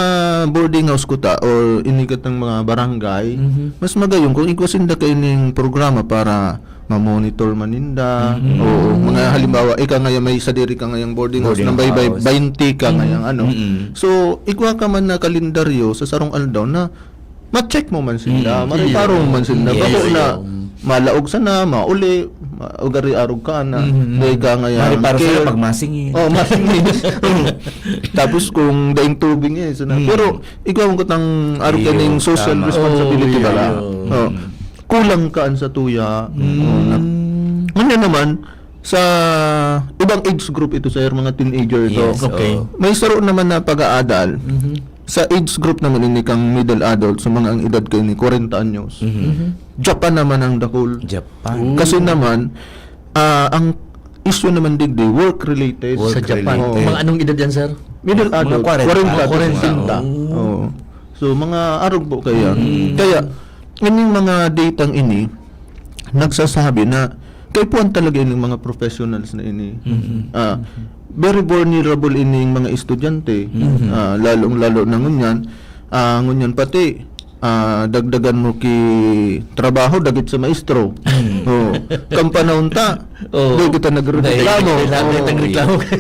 boarding house kuta or inikat ng mga barangay, mas magayon kung ikwasinda kayo ning programa para ma-monitor maninda o mga halimbawa ika nga may sadiri ka ngayang boarding house nang bay 20 ka ngayang ano. So ikwa ka man na kalendaryo sa sarong aldaw na ma-check mo man sila, mariparo mo man sila, bako na malaog sana, mauli, ugari-arog ka na, day ka ngayang Para sa pagmasingin. Oh, masingin. Tapos kung daing tubig eh, sana. Pero ikaw ang katang arog ka ning social responsibility bala. Oh, kulang kaan sa tuya. Ngayon naman, sa ibang age group ito sa mga teenager ito. Yes, okay. May saro naman na pag-aadal. Sa age group naman ini kang middle adult, sa mga ang edad kayo ni 40 anyos. Japan naman ang dakol. Japan. Kasi naman, ang issue naman digdi, work-related. Sa Japan. Oo. Mga anong edad yan, sir? Middle adult, 40. 40. Oo. So, mga arog po kaya. Kaya, ining mga datang ini, nagsasabi na, kay puwan talaga ining mga professionals na ini. Very vulnerable ining mga estudyante. Lalong-lalo na ngunyan. Ngunyan pati, dagdagan mo ki trabaho dagit sa maestro. Kang panahon ta, di kita nagreklamo.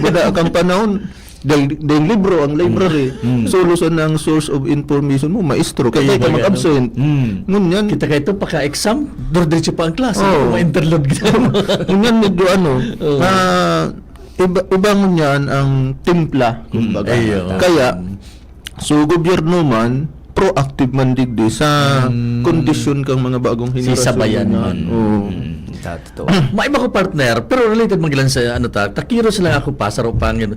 Bada kang panahon, dahil libro ang library, solution ng source of information mo, maestro, kaya ka mag-absent. Ngunyan, Kita kayo ito, paka-exam, diretso pa ang klase. Oo. Ma-interload kita. ngunyan medyo iba ngunyan ang timpla, kumbaga. Ayo. Kaya, so gobyerno man, proactive man digdi sa kondisyon kang mga bagong henerasyon. Sisabayan na. man. Oo. Totoo. Maiba ko partner, pero related magilan sa ano ta, takiro sila ako pa sa ropang yun.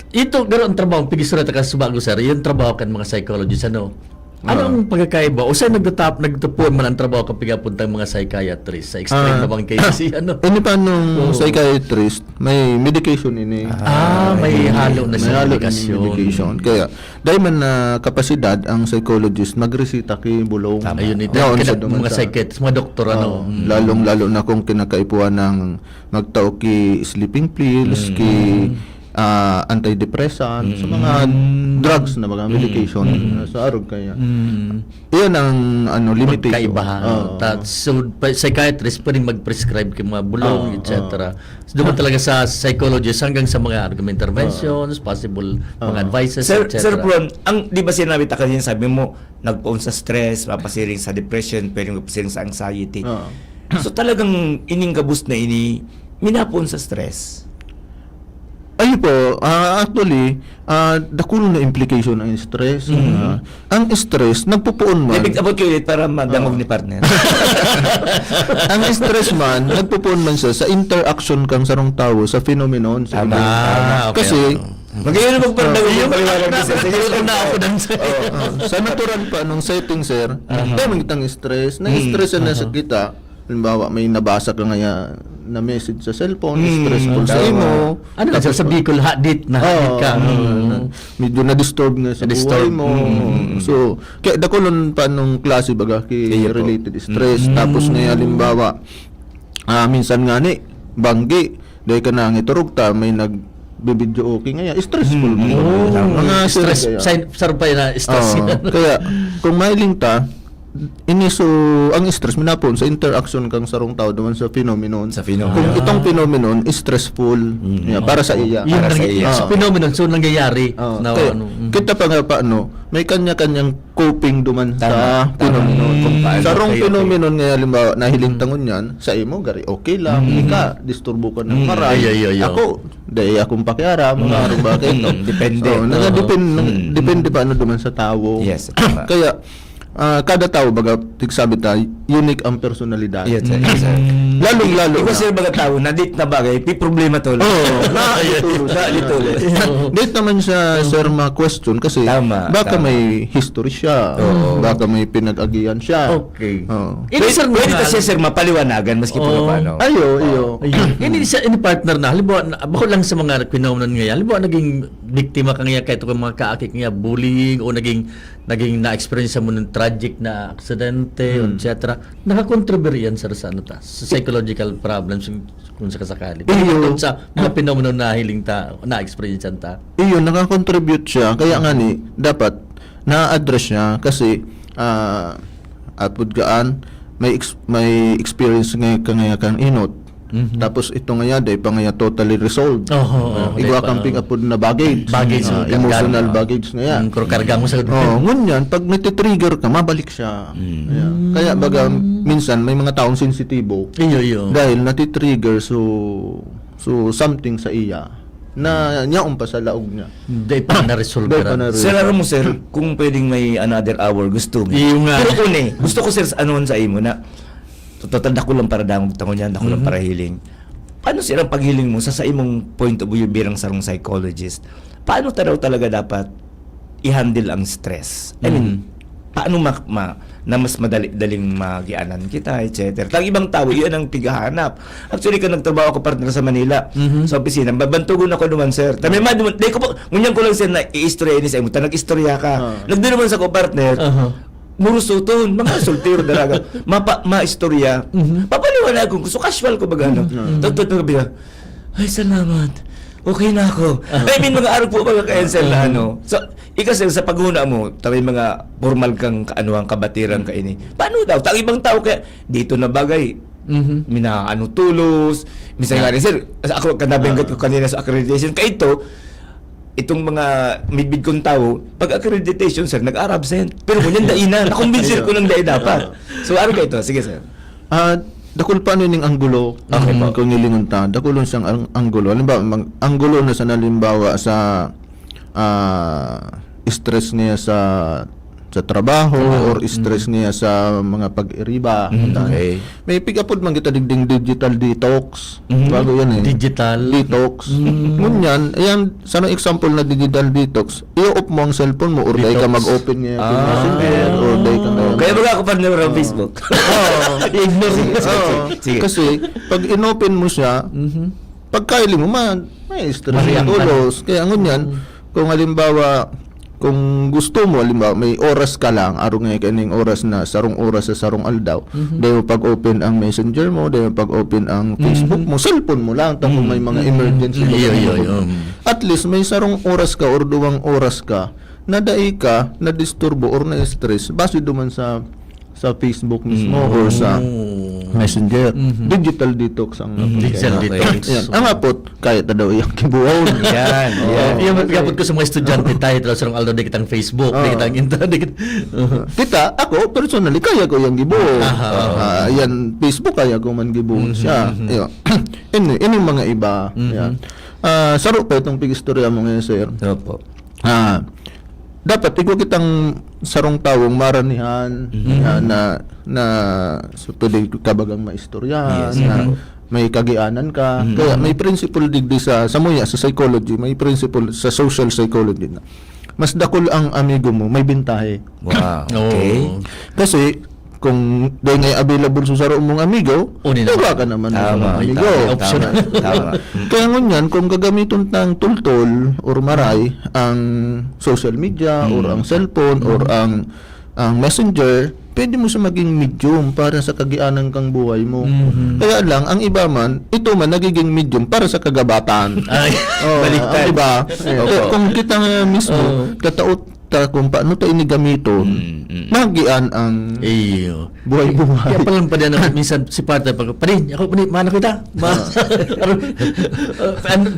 Ito garo ang trabaho pigisura ta sa bago sir, yung trabaho kan mga psychologists ano. Ano ang pagkakaiba? O saan nagtapon man ang trabaho kapag puntang mga psychiatrist sa extreme na bang case ano? Ini pa nung psychiatrist, may medication ini. May halo na May sa halo na medikasyon. medication. Kaya, dahil man na kapasidad ang psychologist, magresita kay bulong. Ayun ito, Yaon sa duman mga sa- psychiatrist, mga doktor ano. Lalong-lalo na kung kinakaipuan ng magtao ki sleeping pills, ki antidepressant, sa mga drugs na mga medication sa arog kaya. Iyan ang limitation. Kaibahan. So, psychiatrist pwedeng mag-prescribe kay mga bulong, etc. So, doon talaga sa psychologist hanggang sa mga interventions, possible mga advices, Sir, etc. Sir Bron, di ba sinabi ta kasi sabi mo, nagpaon sa stress, mapasiring sa depression, pwedeng mapasiring sa anxiety. So talagang ining gabus na ini, minapon sa stress. Ayun po, actually, dakulo na implication ang stress. Ang stress, nagpupuon man. Ibig abot ko ulit para madangog ni partner. Ang stress man, nagpupuon man siya sa interaction kang sarong tao sa phenomenon. Sa Tama. Okay. Kasi, Magayon na magpardangog yung paliwanag ni Sir. Sige, na ako dan sa natural pa nung setting, sir, dahil magitang stress, na-stress na sa kita. Halimbawa, may nabasa ka ngaya na message sa cellphone, stressful sa imo. Ano ka sa Bicol hadit na hadit ka. Medyo na-disturb nga sa buhay mo. So, kaya dakulon pa nung klase baga ki related stress. Tapos na halimbawa, minsan nga ni, banggi, dahil ka na ang iturog ta, may nagbibidyo okay nga stressful mo. Mga Stress, sir pa yun na stress. Kaya, kung mailing ta, ang stress minapon sa interaction kang sarong tao duman sa phenomenon. Sa phenomenon. Kung itong phenomenon is stressful para sa iya. Yun Para sa ang iya. sa phenomenon, so nangyayari. Na, Kaya, kita pa nga may kanya-kanyang coping duman sa phenomenon. Kung paano, Sarong okay. phenomenon nga halimbawa nahiling tangon yan, sa imo gari okay lang, ika disturbo ka ng maray. Ay. Ako, dahil akong pakiara, mga arong bakit. Depende. Depende pa ano duman sa tao. Yes, tama. Kaya, kada tao baga tigsabi ta unique ang personalidad. Yes, sir. Lalong-lalo Ikaw na. sir baga tao, na date na bagay, may problema to. Dito. Date naman siya, sir, ma-question kasi Tama, baka tama. may history siya, baka may pinag-agian siya. Okay. Oo. Ini sir, Pwede kasi sir mapaliwanagan maski po paano. Iyo. Ini partner na halimbawa bako lang sa mga phenomenon ngayon. Halimbawa naging biktima ka ngayon kahit kung mga kaakit nga bullying o naging na-experience mo ng tragic na aksidente, etc. Nakakontribute yan sir sa ano ta, sa psychological problems kung sakasakali. Iyo. Tungkol sa mga pinomeno na hiling ta, na experience ta. Iyon, nakakontribute siya. Kaya nga ni, dapat na-address niya kasi apod gaan, may experience nga kang inot. Tapos ito nga day pa nga totally resolved. Igwa kang pick upod na baggage. Baggage, emotional baggage nga yan. Kung karga mo sa Ngunyan, pag natitrigger ka, mabalik siya. Ayan. Kaya baga, minsan may mga taong sensitibo iyo. dahil natitrigger so something sa iya na niyaon pa sa laog niya. Day pa na-resolve Day pa ra. na-resolve. Sir, alam mo sir, kung pwedeng may another hour, gusto mo. Iyo nga. Pero kung gusto ko sir, sa imo na, total dako lang para damog tango niyan, dako lang para healing. Paano sir ang paghiling mo sa imong point of view bilang sarong psychologist? Paano talaga dapat i-handle ang stress? I mean, paano na mas daling magianan kita, etc. Tang ibang tao, iyon ang pigahanap. Actually, kan nagtrabaho ako partner sa Manila, sa opisina, babantugon ako naman, sir. Tami man, di ko po, ngunyan ko lang sir na i-istorya ni sa imo, nag-istorya ka. Nagdoon naman sa ko partner, murusuton, mga soltero dalaga, ma-istorya. Papaliwanag ko, so casual ko baga, ano. Totoo ka, ay salamat, okay na ako. I mean, mga araw po baga ka-ansel na ano. So, ikasel sa paghuna mo, tabi mga formal kang kaanuang kabatiran ka ini. Paano daw? Tang ibang tao kaya, dito na bagay, mina ano tulos, minsan nga rin, sir, ako kanabinggat ko kanina sa accreditation, kaya itong mga midbid kong tao, pag accreditation, sir, nag-absent. Pero kung yan dainan, nakumbinsin ko ng dai dapat. So, ano ka ito? Sige, sir. Dakul pa ning anggulo. Okay pa. Kung nilingon ta, dakulon siyang anggulo. Halimbawa, anggulo na sa nalimbawa sa stress niya sa trabaho or stress niya sa mga pag-iriba. Okay. May pick-upod man kita digding digital detox. Bago yan eh. Digital Detox. Ngunyan, ayan, sa example na digital detox, i-off mo ang cellphone mo or day ka Detox. mag-open niya yung messenger or day ka na Kaya baga ako partner ng Facebook. ignore Sige. Kasi pag inopen mo siya, pagkailing mo may stress Mariyak na ka tulos. Kaya ngunyan, kung halimbawa, kung gusto mo, halimbawa, may oras ka lang, araw nga kaning oras na, sarong oras sa sarong aldaw, dahil mo pag-open ang messenger mo, dahil mo pag-open ang Facebook mo, cellphone mo lang, tapos may mga emergency. At least, may sarong oras ka or 2 oras ka, na dai ka, na disturbo or na stress, base duman sa Facebook mismo or sa messenger. Digital detox ang Digital detox. Yan. Ang apot, kahit na daw yung kibuhaw. Yan. Yung magkapot ko sa mga estudyante tayo talaga sa Aldo, di kitang Facebook, di kitang internet. Kita, ako, personally, kaya ko yung gibuhaw. Yan, Facebook, kaya ko man gibuhaw siya. Ini mga iba. Yan. Saro pa itong pig-istorya mo ngayon, sir. Opo. Dapat ikaw kitang sarong tawong maranihan na so, pwede kabagang maistoryahan na may kagianan ka. Kaya may principle digdi sa muya, sa psychology, may principle sa social psychology na mas dakol ang amigo mo, may bintahe. Wow. Okay. Kasi kung dahil ngay available sa saro mong amigo, Unin diba ka naman ng Tama. amigo. Option. Tama. Kaya ngunyan, kung gagamiton ng tultol or maray ang social media or ang cellphone or ang messenger, pwede mo siya maging medium para sa kagianan kang buhay mo. Kaya lang, ang iba man, ito man nagiging medium para sa kagabatan. Ay, baliktad. Diba? Kung kita nga mismo, kataot kung paano ito inigamiton, magian ang iyo. buhay-buhay. Kaya pala pa din minsan si partner pag parin ako mana kita.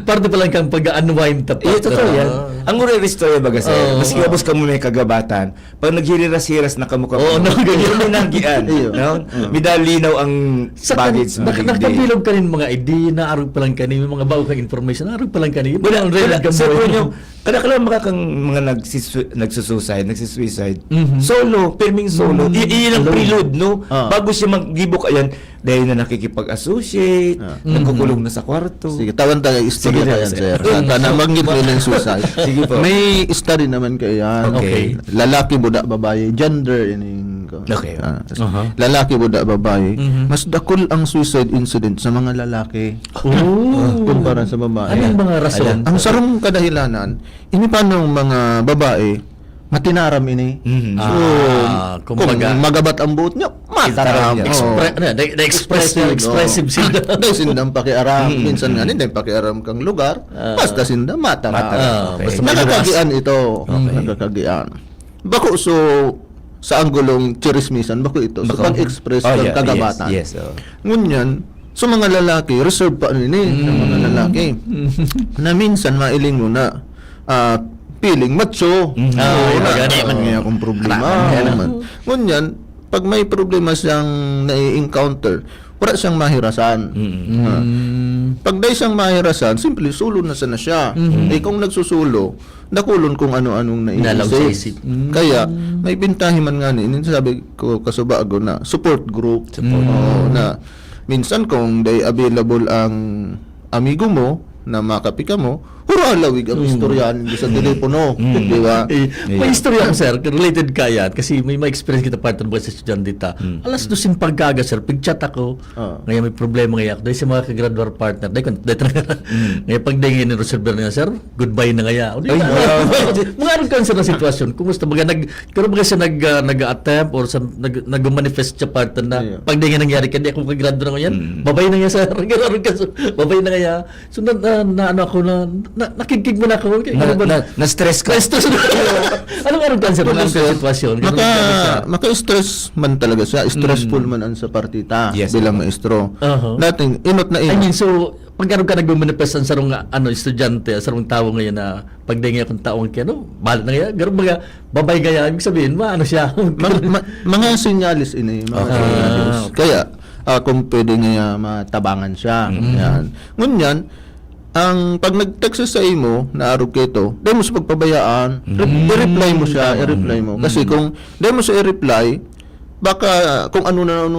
Parte pa lang kang pag-unwind tapat. Totoo yan. Ang ure-restore baga sir. Maski ubos ka muna yung kagabatan, pag naghiriras-hiras na kamukha mo, ganyan mo nagian. No? Midalinaw ang baggage mo. Nakabilog ka rin mga idea na arog pa lang kanina, mga bago kang information, arog pa lang kanina. Wala, sir, po nyo, kada makakang mga nagsisuicide, solo, filming solo, iyan ang prelude, no? Bago siya mag-gibok, ayan, dahil na nakikipag-associate, nagkukulong na sa kwarto. Sige, tawan tayo istorya Sige, yan, sir. sir. Nabanggit mo ng suicide. Sige po. May study naman kayo yan. Okay. Lalaki, budak, babae. Gender, ining Okay. Lalaki, budak, babae. Mas dakol ang suicide incident sa mga lalaki. Kumpara sa babae. Anong mga rason? Ang sarong kadahilanan, ini paano mga babae, matinaram ini. So, kung kumbaga, magabat ang buot niya, mataram. expressive sila. Dahil sindang pakiaram. Minsan nga hindi pakiaram kang lugar, basta sindang mataram. Basta may Nakakagian ito. Nakakagian. Bako, so, sa anggulong chirismisan, bako ito. So, pag-express ng kagabatan. Yes. Ngunyan, sa mga lalaki, reserve pa ini sa mga lalaki. Na minsan, mailing mo na, feeling macho. May akong problema. Ngunyan, pag may problema siyang nai-encounter, wala siyang mahirasan. Pag dahil siyang mahirasan, simple, sulo na sana siya. Eh kung nagsusulo, nakulon kung ano-anong Nalaw sa naisip. isip. Kaya, may bintahiman nga ni, sabi ko kasubago na, support group. Oo, na minsan kung day available ang amigo mo, na makapika mo, huralawig ang istoryan sa telepono. Di ba? May istorya ko, sir, related kaya kasi may experience kita partner ba sa estudyante ta. Alas 2 pagkaga, sir, pag-chat ako. Ngayon may problema ngayon ako. Dahil sa mga kagraduate partner, ngayon pag dahil ni reserver na sir, goodbye na ngaya. Mga ano kan sir na sitwasyon? Kumusta? Kung baga siya nag-attempt or nag-manifest siya partner na pag dahil nangyari, hindi ako kagraduate na ngayon, babay na ngaya, sir. Babay na ngaya. So, ano ako nakikig mo na ako. Na-stress ka. Na-stress na. Anong araw kan sir? Anong sitwasyon? Maka-stress man talaga siya. Stressful man ang sa partita bilang maestro. Dating, inot na I inot. mean, so, pag ka nag-manifest ang sarong estudyante, sarong tao ngayon na pagdating akong taong kaya, bahal na kaya, gano'n mga babay kaya, ibig sabihin, ano siya? Mga sinyalis ini. Mga sinyalis. Kaya, kung pwede nga matabangan siya. Yan. Ngunyan, ang pag nag-text sa imo na araw kito, dahil mo sa pagpabayaan, i-reply mo siya, i-reply mo. Kasi kung dahil mo siya i-reply, baka kung ano na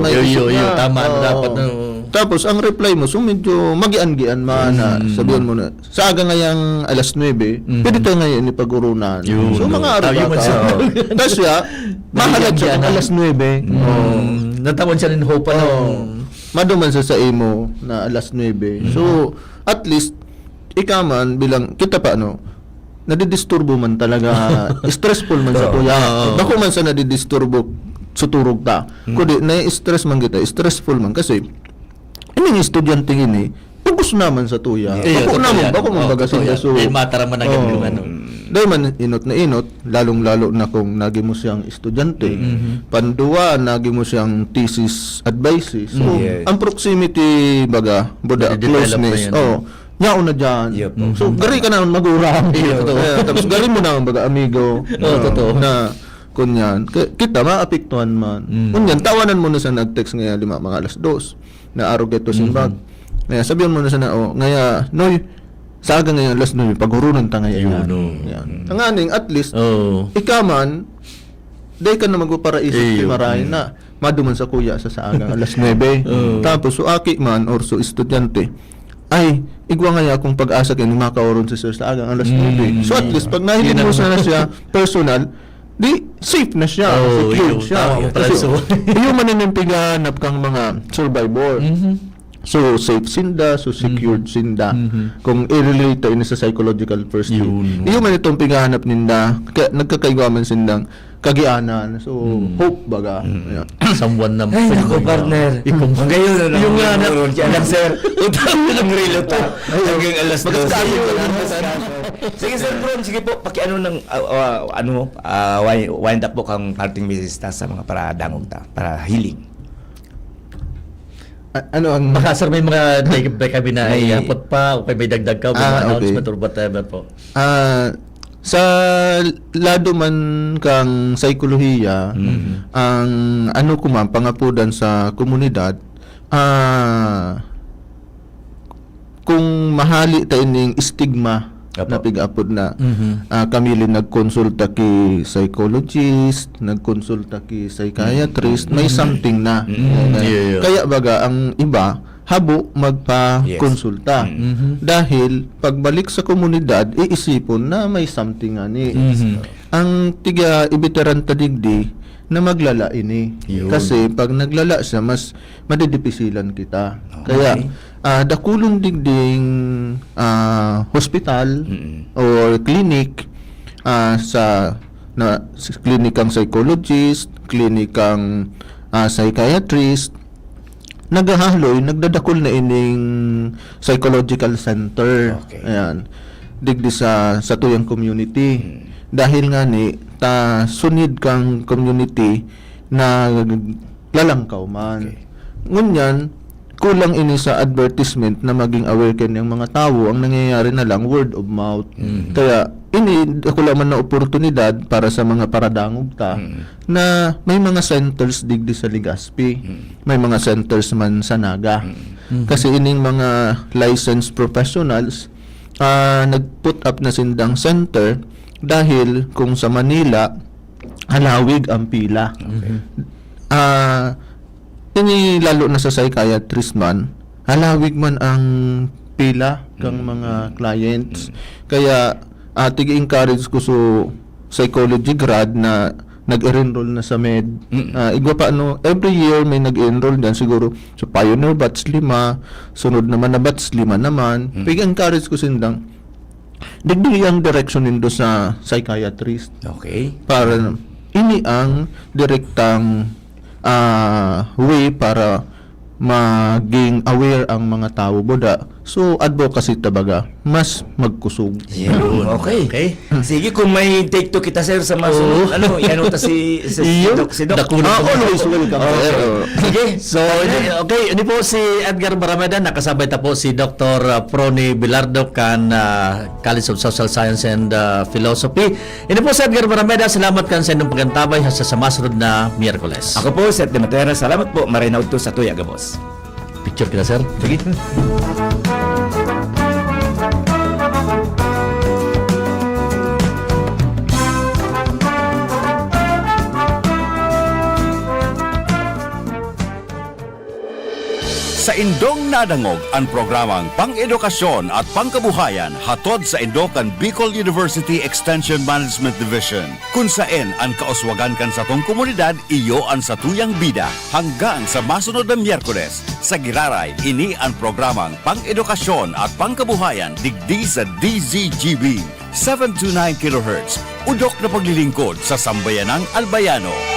may isip na. Tama, dapat na. Tapos, ang reply mo, so medyo magian-gian na sabihin mo na, sa aga ngayang alas 9, pwede tayo ngayon ipag-urunan. So, mga araw ka. Tapos siya, mahalad siya ang alas 9. Natawan siya ng hope Maduman siya sa imo na alas 9. So, at least, ikaman bilang, kita pa nadidisturbo man talaga, stressful man sa kuya. Bako man sa nadidisturbo, suturog ta. Kundi, na-stress man kita, stressful man. Kasi, ining estudyante ini, pagos naman sa tuya. Bako man baga sa so, mataraman na yung dahil man inot na inot, lalong-lalo na kung nagi mo siyang estudyante, panduwa, nagi mo siyang thesis advices. So, ang proximity, baga, boda, closeness, nyao na dyan. So, gari ka na magurang. Tapos, gari mo na baga, amigo. Na, kunyan, kita, maapektuhan man. Kunyan, tawanan mo na sa nag-text ngayon, mga alas 2, na araw keto simbag. Ngayon, sabihan mo na sa ngaya, Noy, sa aga ngayon, alas 9, paghurunan ta ngayon. Yan. Ang aning, at least, ikaman, day ka na magpaparaisip maray na maduman sa kuya sa agang alas 9. Tapos, so aki man, or so estudyante, ay, igwa nga kung pag-asa kayo makauron sa sir sa agang alas 9. So, at least, pag nahiling mo na siya, personal, di, safe na siya. Secure siya. Kasi, yung maninimpiganap kang mga survivor. So, safe sinda, so secured sinda. Kung i-relate ini sa psychological first aid. Iyo man itong pighanap ninda, nagkakaiwaman sindang kagianan. So, hope baga. Someone na Ay, naku, partner. Ang gayon na yung naroon. Kaya sir, utang mo lang relo to. Hanggang alas 12. Sige, sir, bro. Sige po, pakiano ng, wind up po kang parting message sa mga para dangog ta, para healing. Ano ang baka sir may mga kami na iapot pa o may dagdag ka mga announcement or whatever po. Sa lado man kang psikolohiya, ang ano kuman pangapudan sa komunidad, kung mahali ta ining stigma na pig-apod na kami nagkonsulta ki psychologist, nagkonsulta ki psychiatrist, may something na. Kaya baga ang iba habo magpa-konsulta. Dahil pagbalik sa komunidad, iisipon na may something ani. Ang tiga ibiteran tadigdi na maglala ini. Kasi pag naglala siya, mas madidipisilan kita. Kaya dakulong digding hospital or clinic sa na klinikang psychologist, klinikang psychiatrist, nagahaloy, nagdadakol na ining psychological center. Okay. Ayan. Digdi sa tuyang community. Dahil nga ni, sunid kang community na lalangkaw man. Okay. Ngunyan, kulang ini sa advertisement na maging aware kayo ng mga tao. Ang nangyayari na lang, word of mouth. Kaya, ini ako naman na oportunidad para sa mga paradangog ta na may mga centers digdi sa Legazpi. May mga centers man sa Naga. Kasi ining mga licensed professionals nag-put up na sindang center dahil kung sa Manila halawig ang pila. Ini lalo na sa psychiatrist man, halawig man ang pila kang mga clients. Kaya tig-encourage ko so psychology grad na nag-enroll na sa med. Igwa pa every year may nag-enroll diyan siguro sa Pioneer batch 5, sunod naman na batch 5 naman. Pig-encourage ko sindang digdi ang direction nindo sa psychiatrist Okay. para ini ang direktang way para maging aware ang mga tao boda. So advocacy tabaga mas magkusog. Yun. Okay. Okay. Sige, kung may take to kita sir sa masunod, yan ta si Doc. Always welcome. Sige. So, okay, ini po si Edgar Barameda, nakasabay ta po si Dr. Prony Bilardo kan College of Social Science and Philosophy. Ini po si Edgar Barameda, salamat kan sa inyong pagantabay sa masunod na Miyerkules. Ako po, Seth de Matera. Salamat po. Marinaw to sa Tuya Gabos. Picture kita, sir. Sige. Sa indong nadangog ang programang pang-edukasyon at pangkabuhayan hatod sa Indokan Bicol University Extension Management Division. Kung saan ang kauswagan kan sa tong komunidad, iyo ang satuyang bida. Hanggang sa masunod na Miyerkules, sa Giraray, ini ang programang pang-edukasyon at pangkabuhayan digdi sa DZGB 729 kHz. Udok na paglilingkod sa sambayanang Albayano.